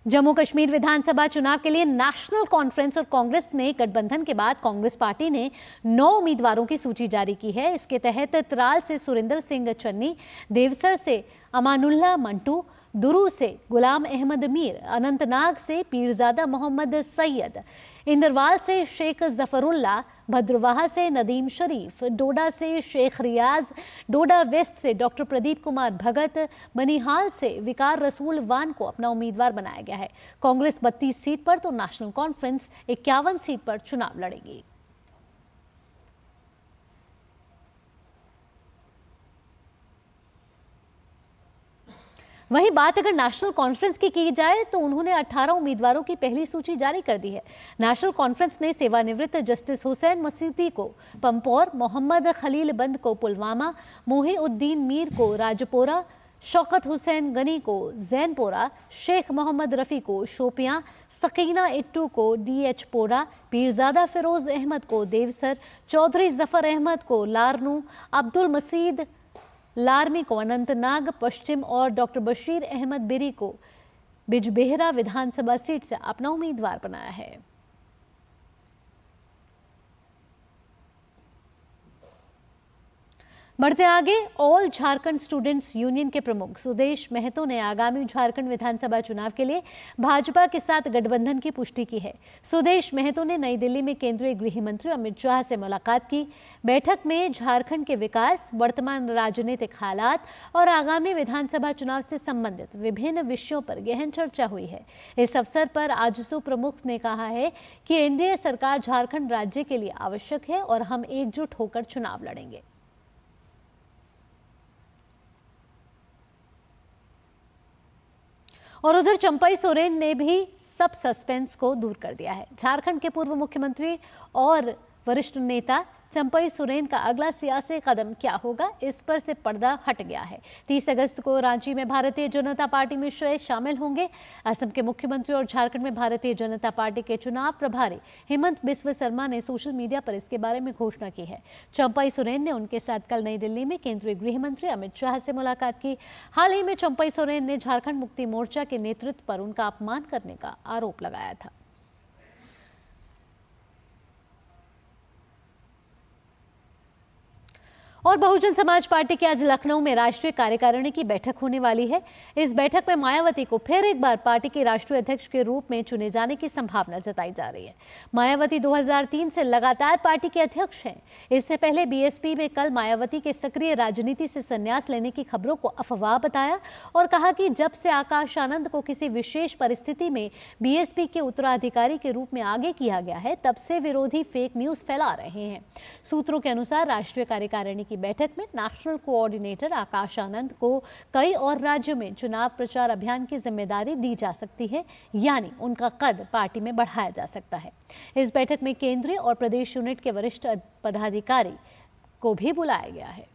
जम्मू कश्मीर विधानसभा चुनाव के लिए नेशनल कॉन्फ्रेंस और कांग्रेस ने गठबंधन के बाद कांग्रेस पार्टी ने 9 उम्मीदवारों की सूची जारी की है। इसके तहत त्राल से सुरिंदर सिंह चन्नी, देवसर से अमानुल्लाह मंटू, दुरू से गुलाम अहमद मीर, अनंतनाग से पीरजादा मोहम्मद सैयद, इंदरवाल से शेख जफरुल्ला, भद्रवाहा से नदीम शरीफ, डोडा से शेख रियाज, डोडा वेस्ट से डॉक्टर प्रदीप कुमार भगत, बनिहाल से विकार रसूल वान को अपना उम्मीदवार बनाया गया है। कांग्रेस 32 सीट पर तो नेशनल कॉन्फ्रेंस 51 सीट पर चुनाव लड़ेगी। वहीं बात अगर नेशनल कॉन्फ्रेंस की जाए तो उन्होंने 18 उम्मीदवारों की पहली सूची जारी कर दी है। नेशनल कॉन्फ्रेंस ने सेवानिवृत्त जस्टिस हुसैन मसूदी को पंपोर, मोहम्मद खलील बंद को पुलवामा, मोहिउद्दीन मीर को राजपोरा, शौकत हुसैन गनी को जैनपोरा, शेख मोहम्मद रफ़ी को शोपियां, सकीना इट्टू को डीएच-पोरा, पीरजादा फिरोज अहमद को देवसर, चौधरी जफर अहमद को लारनू, अब्दुल मसीद लारमी को अनंतनाग पश्चिम और डॉक्टर बशीर अहमद बिरी को बिजबेहरा विधानसभा सीट से अपना उम्मीदवार बनाया है। बढ़ते आगे, ऑल झारखंड स्टूडेंट्स यूनियन के प्रमुख सुदेश महतो ने आगामी झारखंड विधानसभा चुनाव के लिए भाजपा के साथ गठबंधन की पुष्टि की है। सुदेश महतो ने नई दिल्ली में केंद्रीय गृह मंत्री अमित शाह से मुलाकात की। बैठक में झारखंड के विकास, वर्तमान राजनीतिक हालात और आगामी विधानसभा चुनाव से संबंधित विभिन्न विषयों पर गहन चर्चा हुई है। इस अवसर पर आजसू प्रमुख ने कहा है कि एनडीए सरकार झारखंड राज्य के लिए आवश्यक है और हम एकजुट होकर चुनाव लड़ेंगे। और उधर चंपई सोरेन ने भी सब सस्पेंस को दूर कर दिया है। झारखंड के पूर्व मुख्यमंत्री और वरिष्ठ नेता चंपई सोरेन का अगला सियासी कदम क्या होगा, इस पर से पर्दा हट गया है। 30 अगस्त को रांची में भारतीय जनता पार्टी में शामिल होंगे। असम के मुख्यमंत्री और झारखंड में भारतीय जनता पार्टी के चुनाव प्रभारी हेमंत बिस्व शर्मा ने सोशल मीडिया पर इसके बारे में घोषणा की है। चंपई सोरेन ने उनके साथ कल नई दिल्ली में केंद्रीय गृह मंत्री अमित शाह से मुलाकात की। हाल ही में चंपई सोरेन ने झारखंड मुक्ति मोर्चा के नेतृत्व पर उनका अपमान करने का आरोप लगाया था। और बहुजन समाज पार्टी की आज लखनऊ में राष्ट्रीय कार्यकारिणी की बैठक होने वाली है। इस बैठक में मायावती को फिर एक बार पार्टी के राष्ट्रीय अध्यक्ष के रूप में चुने जाने की संभावना जताई जा रही है। मायावती 2003 से लगातार पार्टी के अध्यक्ष हैं। इससे पहले बीएसपी में कल मायावती के सक्रिय राजनीति से संन्यास लेने की खबरों को अफवाह बताया और कहा कि जब से आकाश आनंद को किसी विशेष परिस्थिति में बीएसपी के उत्तराधिकारी के रूप में आगे किया गया है, तब से विरोधी फेक न्यूज फैला रहे हैं। सूत्रों के अनुसार राष्ट्रीय कार्यकारिणी की बैठक में नेशनल कोऑर्डिनेटर आकाश आनंद को कई और राज्यों में चुनाव प्रचार अभियान की जिम्मेदारी दी जा सकती है, यानी उनका कद पार्टी में बढ़ाया जा सकता है। इस बैठक में केंद्रीय और प्रदेश यूनिट के वरिष्ठ पदाधिकारी को भी बुलाया गया है।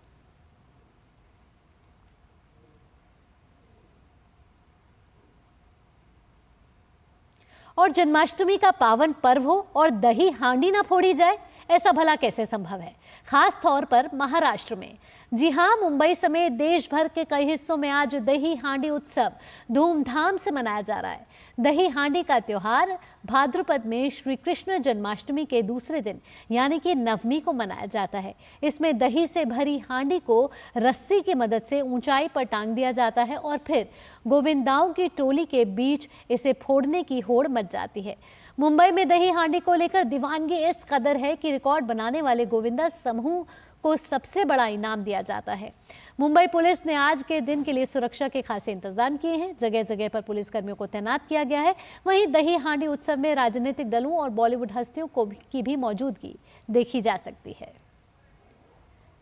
और जन्माष्टमी का पावन पर्व हो और दही हांडी ना फोड़ी जाए, ऐसा भला कैसे संभव है, खास तौर पर महाराष्ट्र में। जी हां, मुंबई समेत देश भर के कई हिस्सों में आज दही हांडी उत्सव धूमधाम से मनाया जा रहा है। दही हांडी का त्योहार भाद्रपद में श्री कृष्ण जन्माष्टमी के दूसरे दिन यानी कि नवमी को मनाया जाता है। इसमें दही से भरी हांडी को रस्सी की मदद से ऊंचाई पर टांग दिया जाता है और फिर गोविंदाओं की टोली के बीच इसे फोड़ने की होड़ मच जाती है। मुंबई में दही हांडी को लेकर दीवानगी इस कदर है कि रिकॉर्ड बनाने वाले गोविंदा समूह को सबसे बड़ा इनाम दिया जाता है। मुंबई पुलिस ने आज के दिन के लिए सुरक्षा के खासे इंतजाम किए हैं। जगह जगह पर पुलिसकर्मियों को तैनात किया गया है। वहीं दही हांडी उत्सव में राजनीतिक दलों और बॉलीवुड हस्तियों की भी मौजूदगी देखी जा सकती है।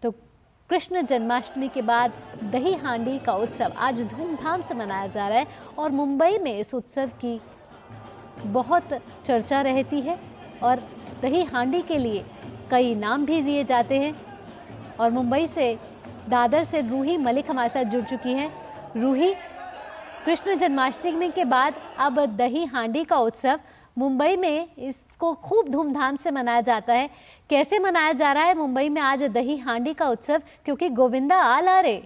तो कृष्ण जन्माष्टमी के बाद दही हांडी का उत्सव आज धूमधाम से मनाया जा रहा है और मुंबई में इस उत्सव की बहुत चर्चा रहती है और दही हांडी के लिए कई इनाम भी दिए जाते हैं। और मुंबई से दादर से रूही मलिक हमारे साथ जुड़ चुकी हैं। रूही, कृष्ण जन्माष्टमी के बाद अब दही हांडी का उत्सव मुंबई में इसको खूब धूमधाम से मनाया जाता है। कैसे मनाया जा रहा है मुंबई में आज दही हांडी का उत्सव, क्योंकि गोविंदा आ ला रे?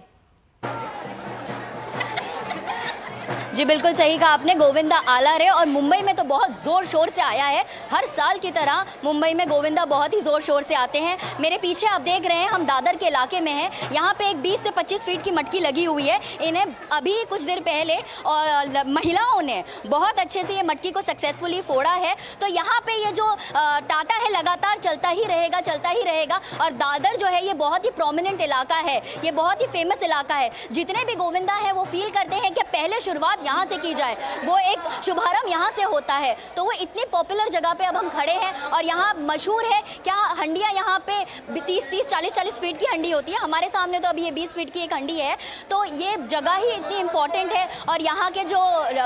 जी बिल्कुल सही कहा आपने, गोविंदा आला रे और मुंबई में तो बहुत ज़ोर शोर से आया है। हर साल की तरह मुंबई में गोविंदा बहुत ही ज़ोर शोर से आते हैं। मेरे पीछे आप देख रहे हैं, हम दादर के इलाके में हैं। यहाँ पे एक 20 से 25 फीट की मटकी लगी हुई है। इन्हें अभी कुछ देर पहले और महिलाओं ने बहुत अच्छे से ये मटकी को सक्सेसफुली फोड़ा है। तो यहाँ पे ये जो टाटा है लगातार चलता ही रहेगा। और दादर जो है ये बहुत ही प्रोमिनेंट इलाका है, ये बहुत ही फेमस इलाका है। जितने भी गोविंदा है वो फील करते हैं कि पहले शुरुआत यहाँ से की जाए, वो एक शुभारंभ यहाँ से होता है। तो वो इतनी पॉपुलर जगह पे अब हम खड़े हैं और यहाँ मशहूर है क्या हंडियाँ, यहाँ पे 30-30 40-40 फीट की हंडी होती है। हमारे सामने तो अभी ये 20 फीट की एक हंडी है। तो ये जगह ही इतनी इम्पोर्टेंट है और यहाँ के जो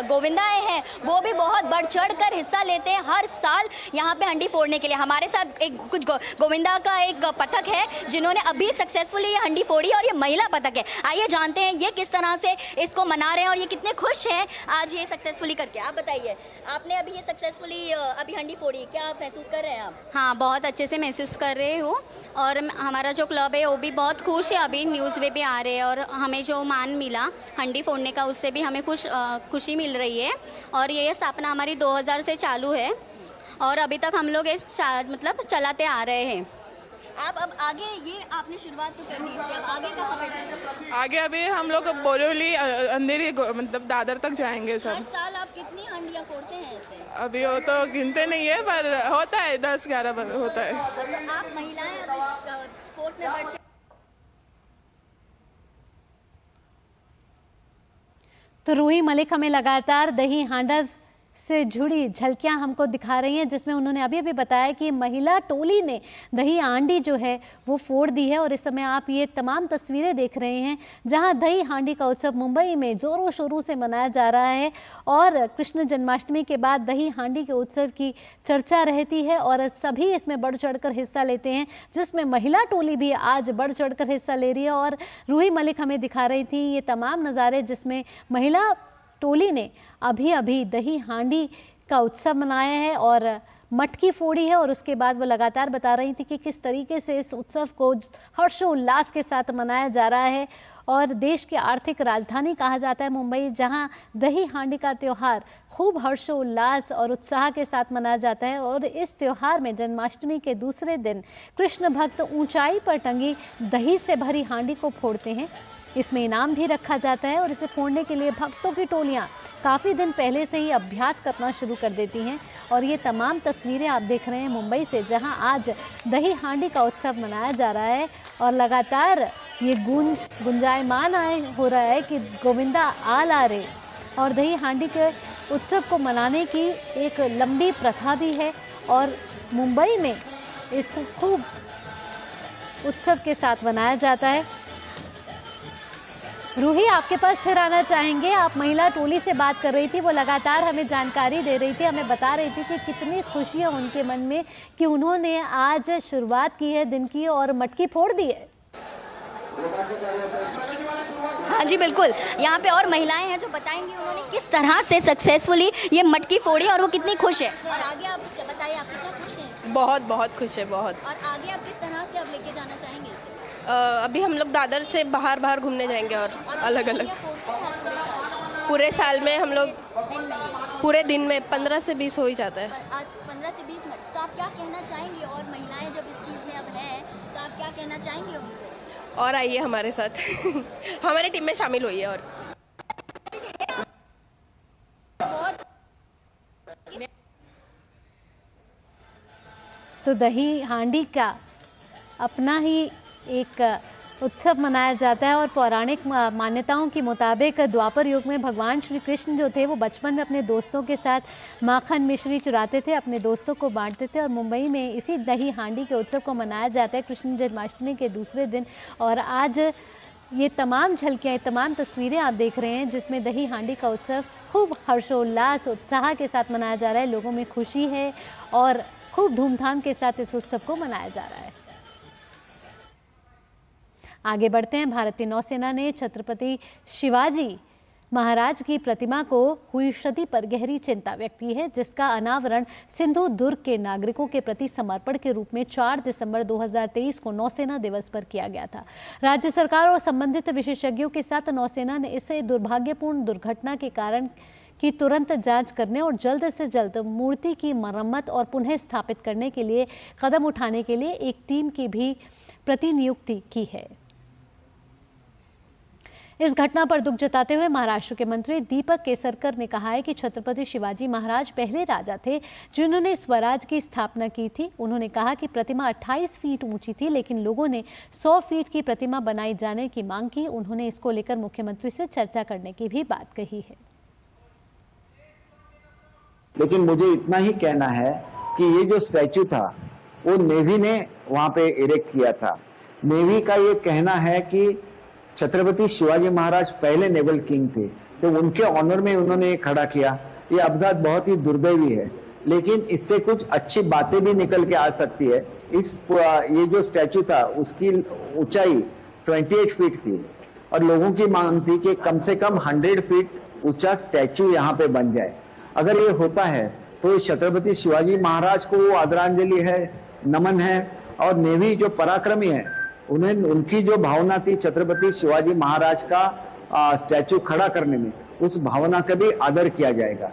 गोविंदाएँ हैं वो भी बहुत बढ़ चढ़ कर हिस्सा लेते हैं हर साल यहाँ पे हंडी फोड़ने के लिए। हमारे साथ एक कुछ गोविंदा का एक पथक है जिन्होंने अभी सक्सेसफुली ये हंडी फोड़ी और ये महिला पथक है। आइए जानते हैं ये किस तरह से इसको मना रहे हैं और ये कितने खुश हैं आज ये सक्सेसफुली करके। आप बताइए, आपने अभी ये सक्सेसफुली अभी हंडी फोड़ी, क्या आप महसूस कर रहे हैं आप?
हाँ, बहुत अच्छे से महसूस कर रहे हूँ और हमारा जो क्लब है वो भी बहुत खुश है। अभी न्यूज़ में भी आ रहे हैं और हमें जो मान मिला हंडी फोड़ने का उससे भी हमें खुशी मिल रही है। और ये स्थापना हमारी 2000 से चालू है और अभी तक हम लोग मतलब चलाते आ रहे हैं।
आप अब आगे, ये आपने शुरुआत तो कर दी, अब आगे कहाँ पे जाएंगे?
आगे अभी हम लोग बोरिवली अंधेरी मतलब दादर तक जाएंगे सब।
हर साल आप कितनी हंडियाँ फोड़ते हैं ऐसे?
अभी वो तो गिनते नहीं है पर होता है 10-11 होता है।
तो आप महिलाएं अब स्पोर्ट में बढ़।
तो रूही मलिक हमें लगातार दही हांडा से जुड़ी झलकियां हमको दिखा रही हैं, जिसमें उन्होंने अभी अभी बताया कि महिला टोली ने दही हांडी जो है वो फोड़ दी है। और इस समय आप ये तमाम तस्वीरें देख रहे हैं जहां दही हांडी का उत्सव मुंबई में जोरों शोरों से मनाया जा रहा है। और कृष्ण जन्माष्टमी के बाद दही हांडी के उत्सव की चर्चा रहती है और सभी इसमें बढ़ चढ़कर हिस्सा लेते हैं, जिसमें महिला टोली भी आज बढ़ चढ़कर हिस्सा ले रही है। और रूही मलिक हमें दिखा रही थी ये तमाम नज़ारे, जिसमें महिला टोली ने अभी अभी दही हांडी का उत्सव मनाया है और मटकी फोड़ी है। और उसके बाद वो लगातार बता रही थी कि किस तरीके से इस उत्सव को हर्षोल्लास के साथ मनाया जा रहा है। और देश की आर्थिक राजधानी कहा जाता है मुंबई, जहां दही हांडी का त्यौहार खूब हर्षोल्लास और उत्साह के साथ मनाया जाता है। और इस त्यौहार में जन्माष्टमी के दूसरे दिन कृष्ण भक्त ऊंचाई पर टंगी दही से भरी हांडी को फोड़ते हैं। इसमें इनाम भी रखा जाता है और इसे फोड़ने के लिए भक्तों की टोलियां काफ़ी दिन पहले से ही अभ्यास करना शुरू कर देती हैं। और ये तमाम तस्वीरें आप देख रहे हैं मुंबई से, जहां आज दही हांडी का उत्सव मनाया जा रहा है और लगातार ये गुंजायमान हो रहा है कि गोविंदा आ ला रे। और दही हांडी के उत्सव को मनाने की एक लंबी प्रथा भी है और मुंबई में इसको खूब उत्सव के साथ मनाया जाता है। रूही, आपके पास फिर आना चाहेंगे। आप महिला टोली से बात कर रही थी, वो लगातार हमें जानकारी दे रही थी, हमें बता रही थी कि कितनी खुशी है उनके मन में कि उन्होंने आज शुरुआत की है दिन की और मटकी फोड़ दी है।
हाँ जी बिल्कुल, यहाँ पे और महिलाएं हैं जो बताएंगी उन्होंने किस तरह से सक्सेसफुली ये मटकी फोड़ी और वो कितनी खुश है। और आगे आप बताइए, आप कितना खुश हैं?
बहुत बहुत खुश है, बहुत।
और आगे आप किस तरह से अब लेके जाना चाहेंगे इसे?
अभी हम लोग दादर से बाहर घूमने जाएंगे और अलग अलग पूरे साल में हम लोग पूरे दिन में 15 से 20 हो ही जाता है।
15 से 20 मिनट। तो आप क्या कहना चाहेंगे, और महिलाएं जब इस चीज़ में अब हैं तो आप क्या कहना चाहेंगे उनको?
और आइए हमारे साथ हमारे टीम में शामिल होइए। और
तो दही हांडी का अपना ही एक उत्सव मनाया जाता है और पौराणिक मान्यताओं के मुताबिक द्वापर युग में भगवान श्री कृष्ण जो थे वो बचपन में अपने दोस्तों के साथ माखन मिश्री चुराते थे, अपने दोस्तों को बांटते थे। और मुंबई में इसी दही हांडी के उत्सव को मनाया जाता है कृष्ण जन्माष्टमी के दूसरे दिन। और आज ये तमाम झलकियाँ, तमाम तस्वीरें आप देख रहे हैं जिसमें दही हांडी का उत्सव खूब हर्षोल्लास उत्साह के साथ मनाया जा रहा है। लोगों में खुशी है और खूब धूमधाम के साथ इस उत्सव को मनाया जा रहा है। आगे बढ़ते हैं। भारतीय नौसेना ने छत्रपति शिवाजी महाराज की प्रतिमा को हुई क्षति पर गहरी चिंता व्यक्त की है, जिसका अनावरण सिंधु दुर्ग के नागरिकों के प्रति समर्पण के रूप में 4 दिसंबर 2023 को नौसेना दिवस पर किया गया था। राज्य सरकार और संबंधित विशेषज्ञों के साथ नौसेना ने इस दुर्भाग्यपूर्ण दुर्घटना के कारण की तुरंत जांच करने और जल्द से जल्द मूर्ति की मरम्मत और पुनः स्थापित करने के लिए कदम उठाने के लिए एक टीम की भी प्रतिनियुक्ति की है। इस घटना पर दुख जताते हुए महाराष्ट्र के मंत्री दीपक केसरकर ने कहा है कि छत्रपति शिवाजी महाराज पहले राजा थे जिन्होंने स्वराज की स्थापना की थी। उन्होंने कहा कि प्रतिमा 28 फीट ऊंची थी, लेकिन लोगों ने 100 फीट की प्रतिमा बनाई जाने की मांग की। उन्होंने इसको लेकर मुख्यमंत्री से चर्चा करने की भी बात कही है।
लेकिन मुझे इतना ही कहना है कि ये जो स्टैचू था वो नेवी ने वहां पे इरेक्ट किया था। नेवी का ये कहना है कि छत्रपति शिवाजी महाराज पहले नेवल किंग थे, तो उनके ऑनर में उन्होंने खड़ा किया। ये अपघात बहुत ही दुर्दैवी है, लेकिन इससे कुछ अच्छी बातें भी निकल के आ सकती है। ये जो स्टैचू था उसकी ऊंचाई 28 फीट थी और लोगों की मांग थी कि कम से कम 100 फीट ऊंचा स्टैचू यहाँ पे बन जाए। अगर ये होता है तो छत्रपति शिवाजी महाराज को वो आदरांजलि है, नमन है। और नेवी जो पराक्रमी है उन्हें, उनकी जो भावना थी छत्रपति शिवाजी महाराज का स्टैचू खड़ा करने में, उस भावना का भी आदर किया जाएगा।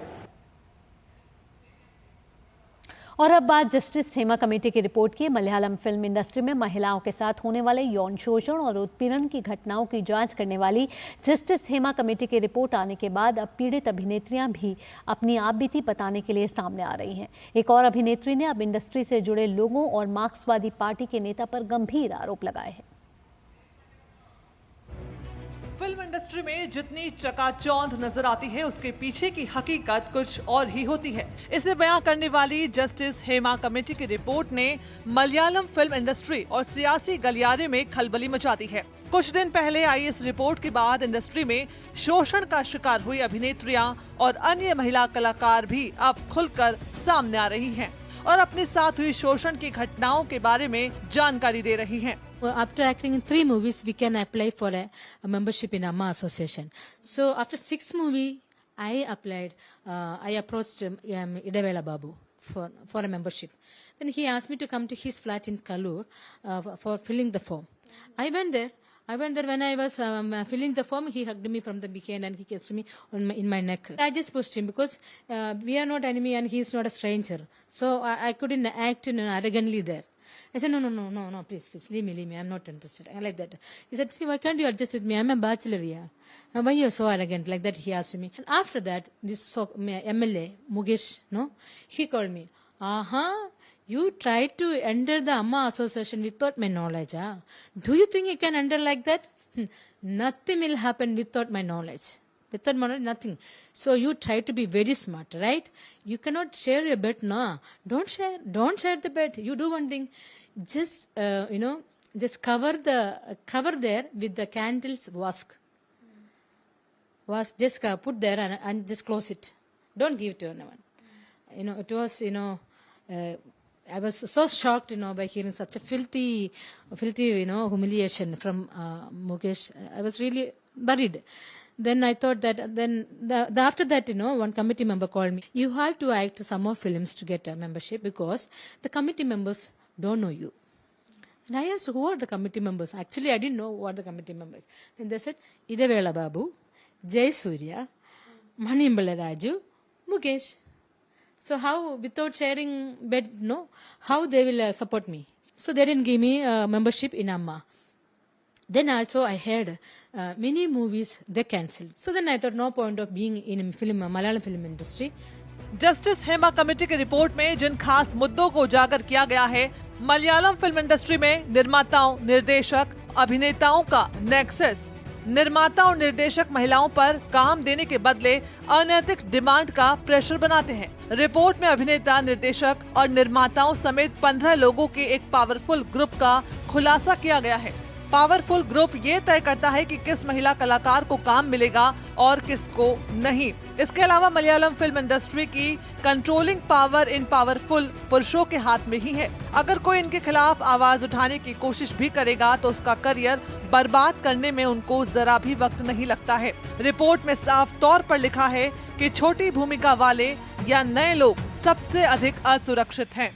और अब बात जस्टिस हेमा कमेटी की रिपोर्ट की। मलयालम फिल्म इंडस्ट्री में महिलाओं के साथ होने वाले यौन शोषण और उत्पीड़न की घटनाओं की जांच करने वाली जस्टिस हेमा कमेटी की रिपोर्ट आने के बाद अब पीड़ित अभिनेत्रियां भी अपनी आपबीती बताने के लिए सामने आ रही हैं। एक और अभिनेत्री ने अब इंडस्ट्री से जुड़े लोगों और मार्क्सवादी पार्टी के नेता पर गंभीर आरोप लगाए हैं।
फिल्म इंडस्ट्री में जितनी चकाचौंध नजर आती है उसके पीछे की हकीकत कुछ और ही होती है। इसे बयां करने वाली जस्टिस हेमा कमेटी की रिपोर्ट ने मलयालम फिल्म इंडस्ट्री और सियासी गलियारे में खलबली मचा दी है। कुछ दिन पहले आई इस रिपोर्ट के बाद इंडस्ट्री में शोषण का शिकार हुई अभिनेत्रियां और अन्य महिला कलाकार भी अब खुलकर सामने आ रही हैं और अपने साथ हुई शोषण की घटनाओं के बारे में जानकारी दे रही हैं।
After acting in 3 movies, we can apply for a membership in Amma Association. So after 6 movies, I applied. I approached Idavela Babu for a membership. Then he asked me to come to his flat in Kallur for filling the form. I went there. When I was filling the form, he hugged me from the behind and he kissed me in my neck. I just pushed him because we are not enemy and he is not a stranger. So I couldn't act arrogantly there. I said, no, please, leave me, I'm not interested. I like that. He said, see, why can't you adjust with me? I'm a bachelor here. Why you're so arrogant? Like that, he asked me. And after that, this MLA, Mukesh, he called me. You tried to enter the Amma Association without my knowledge. Do you think you can enter like that? Nothing will happen without my knowledge. Without my knowledge, nothing. So you try to be very smart, right? You cannot share your bed, no. Don't share the bed. You do one thing. Just, just cover there with the candles wask. Just put there and just close it. Don't give it to anyone. It was, I was so shocked, by hearing such a filthy, humiliation from Mukesh. I was really worried. Then I thought that, after that, one committee member called me. You have to act some more films to get a membership because the committee members don't know you. And I asked, who are the committee members? Actually, I didn't know who are the committee members. Then they said, Idavela Babu, Jay Surya, Manimbala Raju, Mukesh. So how, without sharing bed, how they will support me? So they didn't give me a membership in Amma. Then also I heard many movies they cancelled. So then I thought no point of being in Malayalam film industry.
Justice Hema committee की report में जिन खास मुद्दों को उजागर किया गया है, Malayalam film industry में निर्माताओं, निर्देशक, अभिनेताओं का नेक्सस, निर्माता और निर्देशक महिलाओं पर काम देने के बदले अनैतिक डिमांड का प्रेशर बनाते हैं। रिपोर्ट में अभिनेता, निर्देशक और निर्माताओं समेत 15 लोगों के एक पावरफुल ग्रुप का खुलासा किया गया है। पावरफुल ग्रुप ये तय करता है कि किस महिला कलाकार को काम मिलेगा और किसको नहीं। इसके अलावा मलयालम फिल्म इंडस्ट्री की कंट्रोलिंग पावर इन पावरफुल पुरुषों के हाथ में ही है। अगर कोई इनके खिलाफ आवाज उठाने की कोशिश भी करेगा तो उसका करियर बर्बाद करने में उनको जरा भी वक्त नहीं लगता है। रिपोर्ट में साफ तौर पर लिखा है कि छोटी भूमिका वाले या नए लोग सबसे अधिक असुरक्षित हैं।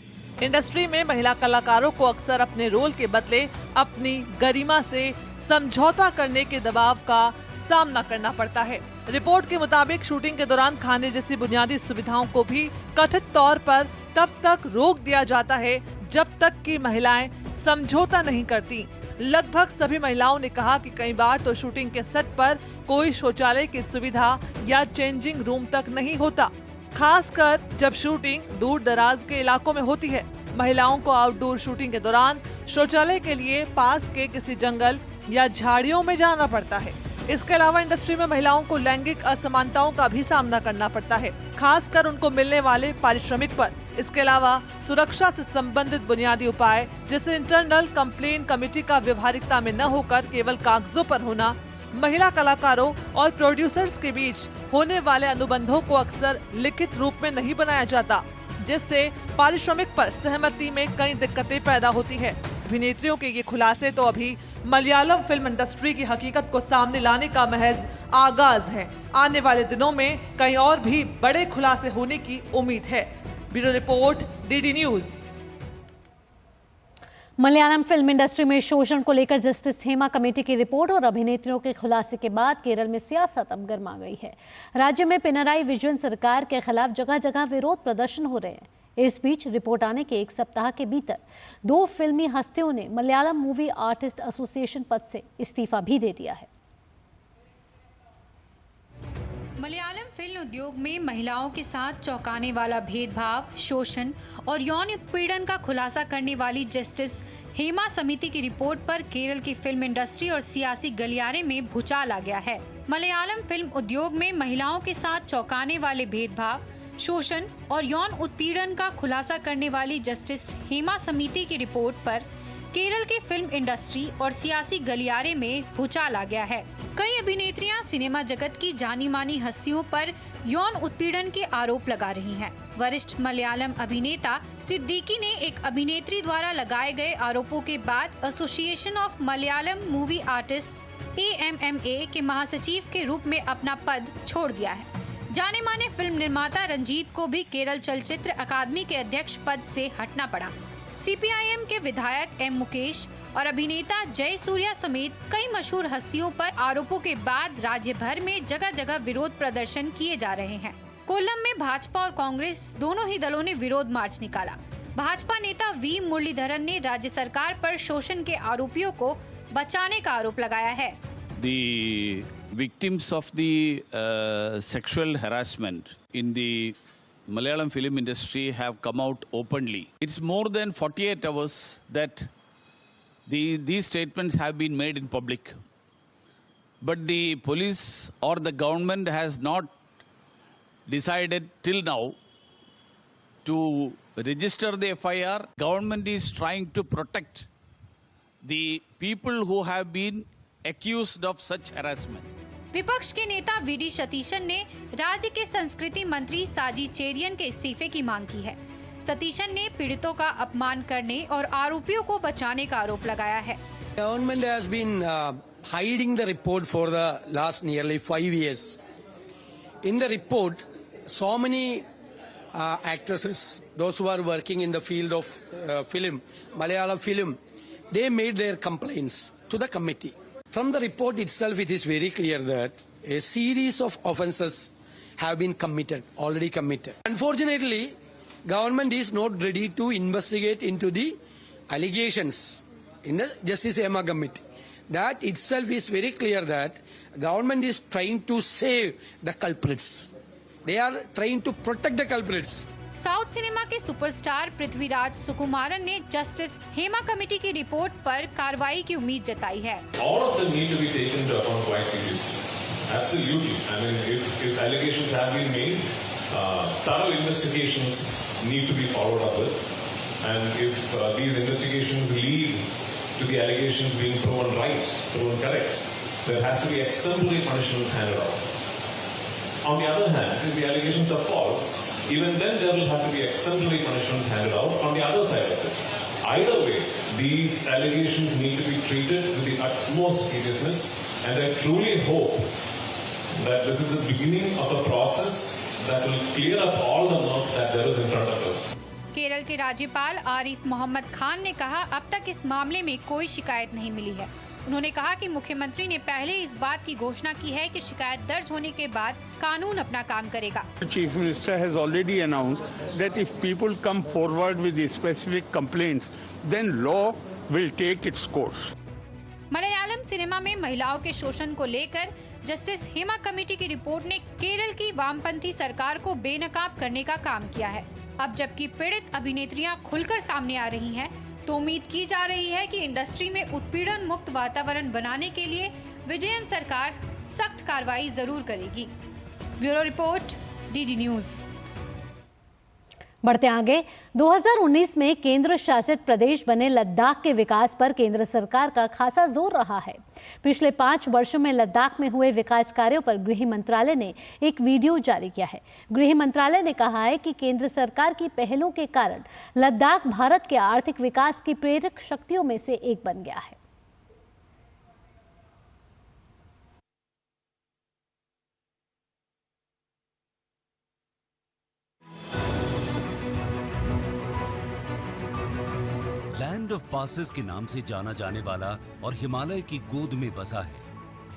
इंडस्ट्री में महिला कलाकारों को अक्सर अपने रोल के बदले अपनी गरिमा से समझौता करने के दबाव का सामना करना पड़ता है। रिपोर्ट के मुताबिक शूटिंग के दौरान खाने जैसी बुनियादी सुविधाओं को भी कथित तौर पर तब तक रोक दिया जाता है जब तक कि महिलाएं समझौता नहीं करती। लगभग सभी महिलाओं ने कहा कि कई बार तो शूटिंग के सेट पर कोई शौचालय की सुविधा या चेंजिंग रूम तक नहीं होता, खासकर जब शूटिंग दूर दराज के इलाकों में होती है। महिलाओं को आउटडोर शूटिंग के दौरान शौचालय के लिए पास के किसी जंगल या झाड़ियों में जाना पड़ता है। इसके अलावा इंडस्ट्री में महिलाओं को लैंगिक असमानताओं का भी सामना करना पड़ता है, खासकर उनको मिलने वाले पारिश्रमिक पर। इसके अलावा सुरक्षा से संबंधित बुनियादी उपाय जैसे इंटरनल कंप्लेन कमेटी का व्यवहारिकता में न होकर केवल कागजों पर होना, महिला कलाकारों और प्रोड्यूसर्स के बीच होने वाले अनुबंधों को अक्सर लिखित रूप में नहीं बनाया जाता, जिससे पारिश्रमिक पर सहमति में कई दिक्कतें पैदा होती है। अभिनेत्रियों के ये खुलासे तो अभी मलयालम फिल्म इंडस्ट्री की हकीकत को सामने लाने का महज आगाज है। आने वाले दिनों में कई और भी बड़े खुलासे होने की उम्मीद है। Bureau report, DD news.
Malayalam film industry में शोषण को लेकर जस्टिस हेमा कमेटी की रिपोर्ट और अभिनेत्रियों के खुलासे के बाद केरल में सियासत अब गर्मा गई है। राज्य में पिनराई विजयन सरकार के खिलाफ जगह जगह विरोध प्रदर्शन हो रहे हैं। इस बीच रिपोर्ट आने के एक सप्ताह के भीतर 2 फिल्मी हस्तियों ने मलयालम मूवी आर्टिस्ट एसोसिएशन पद से इस्तीफा भी दे दिया है।
मलयालम फिल्म उद्योग में महिलाओं के साथ चौंकाने वाला भेदभाव, शोषण और यौन उत्पीड़न का खुलासा करने वाली जस्टिस हेमा समिति की रिपोर्ट पर केरल की फिल्म इंडस्ट्री और सियासी गलियारे में भूचाल आ गया है। मलयालम फिल्म उद्योग में महिलाओं के साथ चौंकाने वाले भेदभाव, शोषण और यौन उत्पीड़न का खुलासा करने वाली जस्टिस हेमा समिति की रिपोर्ट पर केरल की फिल्म इंडस्ट्री और सियासी गलियारे में भूचाल आ गया है। कई अभिनेत्रियां सिनेमा जगत की जानी मानी हस्तियों पर यौन उत्पीड़न के आरोप लगा रही हैं। वरिष्ठ मलयालम अभिनेता सिद्दीकी ने एक अभिनेत्री द्वारा लगाए गए आरोपों के बाद association of Malayalam movie artists AMMA के महासचिव के रूप में अपना पद छोड़ दिया है। जाने माने फिल्म निर्माता रंजीत को भी केरल चलचित्र अकादमी के अध्यक्ष पद से हटना पड़ा। CPIM के विधायक M मुकेश और अभिनेता जय सूर्या समेत कई मशहूर हस्तियों पर आरोपों के बाद राज्य भर में जगह जगह विरोध प्रदर्शन किए जा रहे हैं। कोल्लम में भाजपा और कांग्रेस दोनों ही दलों ने विरोध मार्च निकाला। भाजपा नेता V मुरलीधरन ने राज्य सरकार पर शोषण के आरोपियों को बचाने का आरोप लगाया है।
The victims of the sexual harassment in the Malayalam film industry have come out openly. It's more than 48 hours that these statements have been made in public. But the police or the government has not decided till now to register the FIR. Government is trying to protect the people who have been accused of such harassment.
विपक्ष के नेता VD Satheesan ने राज्य के संस्कृति मंत्री साजी चेरियन के इस्तीफे की मांग की है। सतीशन ने पीड़ितों का अपमान करने और आरोपियों को बचाने का आरोप लगाया है।
Government has been hiding the report for the last nearly 5 years. In the report, so many actresses, those who are working in the field of film, Malayalam film, they made their complaints to the committee. From the report itself, it is very clear that a series of offences have been already committed. Unfortunately, government is not ready to investigate into the allegations in the Justice Hema Committee. That itself is very clear that government is trying to save the culprits. They are trying to protect the culprits.
South cinema के superstar Prithviraj Sukumaran ने justice Hema committee की report पर कार्रवाई की उम्मीद जताई है।
All of them need to be taken into account quite seriously. Absolutely. I mean, if allegations have been made, thorough investigations need to be followed up with. And if these investigations lead to the allegations being proven right, proven correct, there has to be exemplary punishments handed out. On the other hand, if the allegations are false, even then there will have to be exemplary punishments handed out on the other side of it. Either way, these allegations need to be treated with the utmost seriousness, and I truly hope that this is the beginning of a process that will clear up all the murk that there is in front of us.
Kerala के राज्यपाल आरिफ मोहम्मद खान ने कहा, अब तक इस मामले में कोई शिकायत नहीं मिली है। उन्होंने कहा कि मुख्यमंत्री ने पहले इस बात की घोषणा की है कि शिकायत दर्ज होने के बाद कानून अपना काम करेगा।
Chief Minister has already announced that if people come forward with the specific complaints, then law will take its course.
Malayalam cinema में महिलाओं के शोषण को लेकर जस्टिस हेमा कमेटी की रिपोर्ट ने केरल की वामपंथी सरकार को बेनकाब करने का काम किया है। अब जबकि पीड़ित अभिनेत्रियां खुलकर सामने आ रही हैं, तो उम्मीद की जा रही है कि इंडस्ट्री में उत्पीड़न मुक्त वातावरण बनाने के लिए विजयन सरकार सख्त कार्रवाई जरूर करेगी। Bureau report, DD news.
बढ़ते आगे, 2019 में केंद्र शासित प्रदेश बने लद्दाख के विकास पर केंद्र सरकार का खासा जोर रहा है। पिछले 5 वर्षों में लद्दाख में हुए विकास कार्यों पर गृह मंत्रालय ने एक वीडियो जारी किया है। गृह मंत्रालय ने कहा है कि केंद्र सरकार की पहलों के कारण लद्दाख भारत के आर्थिक विकास की प्रेरक शक्तियों में से एक बन गया है।
लैंड ऑफ पासेस के नाम से जाना जाने वाला और हिमालय की गोद में बसा है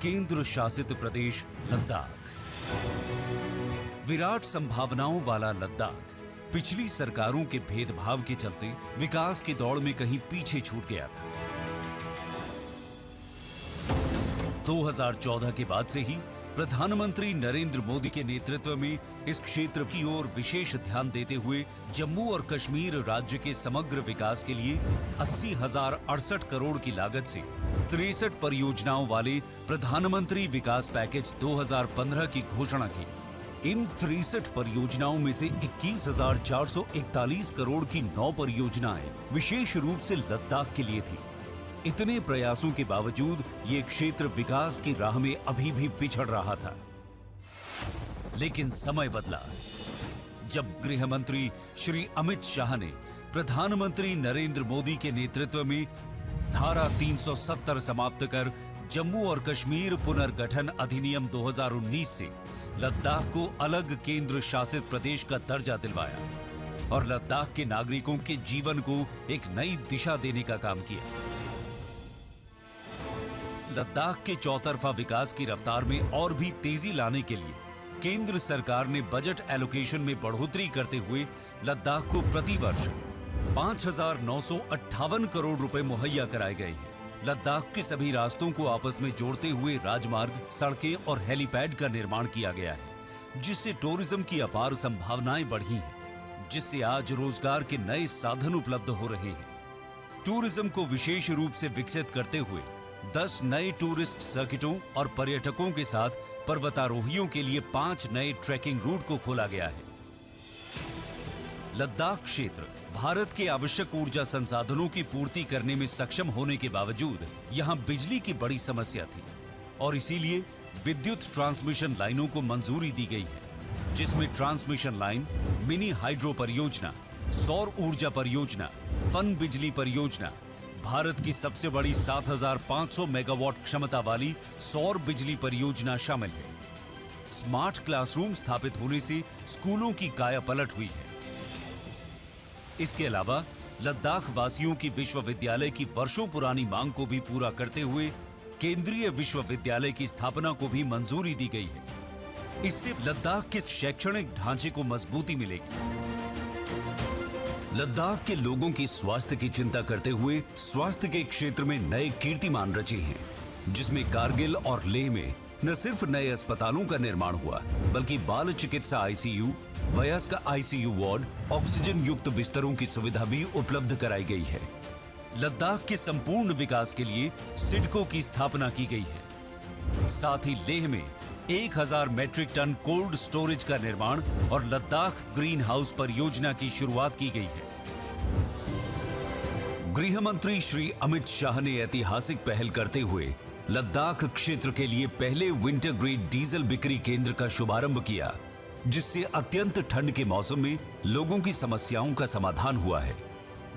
केंद्र शासित प्रदेश लद्दाख। विराट संभावनाओं वाला लद्दाख पिछली सरकारों के भेदभाव के चलते विकास की दौड़ में कहीं पीछे छूट गया था। 2014 के बाद से ही प्रधानमंत्री नरेंद्र मोदी के नेतृत्व में इस क्षेत्र की ओर विशेष ध्यान देते हुए जम्मू और कश्मीर राज्य के समग्र विकास के लिए 80,068 करोड़ की लागत से 63 परियोजनाओं वाले प्रधानमंत्री विकास पैकेज 2015 की घोषणा की। इन 63 परियोजनाओं में से 21,441 करोड़ की 9 परियोजनाएं विशेष रूप से लद्दाख के लिए थी। इतने प्रयासों के बावजूद ये क्षेत्र विकास की राह में अभी भी पिछड़ रहा था। लेकिन समय बदला जब गृह मंत्री श्री अमित शाह ने प्रधानमंत्री नरेंद्र मोदी के नेतृत्व में धारा 370 समाप्त कर जम्मू और कश्मीर पुनर्गठन अधिनियम 2019 से लद्दाख को अलग केंद्र शासित प्रदेश का दर्जा दिलवाया और लद्दाख के नागरिकों के जीवन को एक नई दिशा देने का काम किया। लद्दाख के चौतरफा विकास की रफ्तार में और भी तेजी लाने के लिए केंद्र सरकार ने बजट एलोकेशन में बढ़ोतरी करते हुए लद्दाख को प्रतिवर्ष 5,958 करोड़ रुपए मुहैया कराए गए हैं। लद्दाख के सभी रास्तों को आपस में जोड़ते हुए राजमार्ग, सड़कें और हेलीपैड का निर्माण किया गया है, जिससे टूरिज्म की अपार संभावनाएं बढ़ी हैं, जिससे आज रोजगार के नए साधन उपलब्ध हो रहे हैं। टूरिज्म को विशेष रूप से विकसित करते हुए 10 नए टूरिस्ट सर्किटों और पर्यटकों के साथ पर्वतारोहियों के लिए 5 नए ट्रैकिंग रूट को खोला गया है। लद्दाख क्षेत्र भारत के आवश्यक ऊर्जा संसाधनों की पूर्ति करने में सक्षम होने के बावजूद यहां बिजली की बड़ी समस्या थी और इसीलिए विद्युत ट्रांसमिशन लाइनों को मंजूरी दी गई है, जिसमें ट्रांसमिशन लाइन, मिनी हाइड्रो परियोजना, सौर ऊर्जा परियोजना, पन बिजली परियोजना, भारत की सबसे बड़ी 7,500 मेगावाट क्षमता वाली सौर बिजली परियोजना शामिल है। स्मार्ट क्लासरूम स्थापित होने से स्कूलों की कायापलट हुई है। इसके अलावा लद्दाख वासियों की विश्वविद्यालय की वर्षों पुरानी मांग को भी पूरा करते हुए केंद्रीय विश्वविद्यालय की स्थापना को भी मंजूरी दी गई है। इससे लद्दाख के शैक्षणिक ढांचे को मजबूती मिलेगी। लद्दाख के लोगों की स्वास्थ्य की चिंता करते हुए स्वास्थ्य के क्षेत्र में नए कीर्तिमान रचे हैं, जिसमें कारगिल और लेह में न सिर्फ नए अस्पतालों का निर्माण हुआ, बल्कि बाल चिकित्सा आईसीयू, वयस्क आईसीयू वार्ड, ऑक्सीजन युक्त बिस्तरों की सुविधा भी उपलब्ध कराई गई है। लद्दाख के संपूर्ण विकास के लिए सिडको की स्थापना की गई है। साथ ही लेह में 1,000 मैट्रिक टन कोल्ड स्टोरेज का निर्माण और लद्दाख ग्रीन हाउस परियोजना की शुरुआत की गई है। गृह मंत्री श्री अमित शाह ने ऐतिहासिक पहल करते हुए लद्दाख क्षेत्र के लिए पहले विंटर ग्रेड डीजल बिक्री केंद्र का शुभारंभ किया, जिससे अत्यंत ठंड के मौसम में लोगों की समस्याओं का समाधान हुआ है।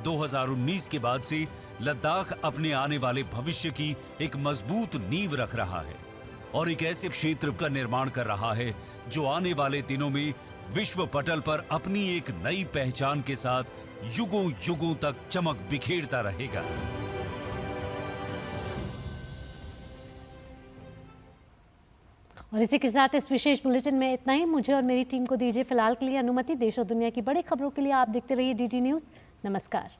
2019 के बाद से लद्दाख अपने आने वाले भविष्य की एक मजबूत नींव रख रहा है और एक ऐसे क्षेत्र का निर्माण कर रहा है जो आने वाले दिनों में विश्व पटल पर अपनी एक नई पहचान के साथ युगों युगों तक चमक बिखेरता रहेगा।
और इसी के साथ इस विशेष बुलेटिन में इतना ही। मुझे और मेरी टीम को दीजिए फिलहाल के लिए अनुमति। देश और दुनिया की बड़ी खबरों के लिए आप देखते रहिए डीडी न्यूज़। नमस्कार।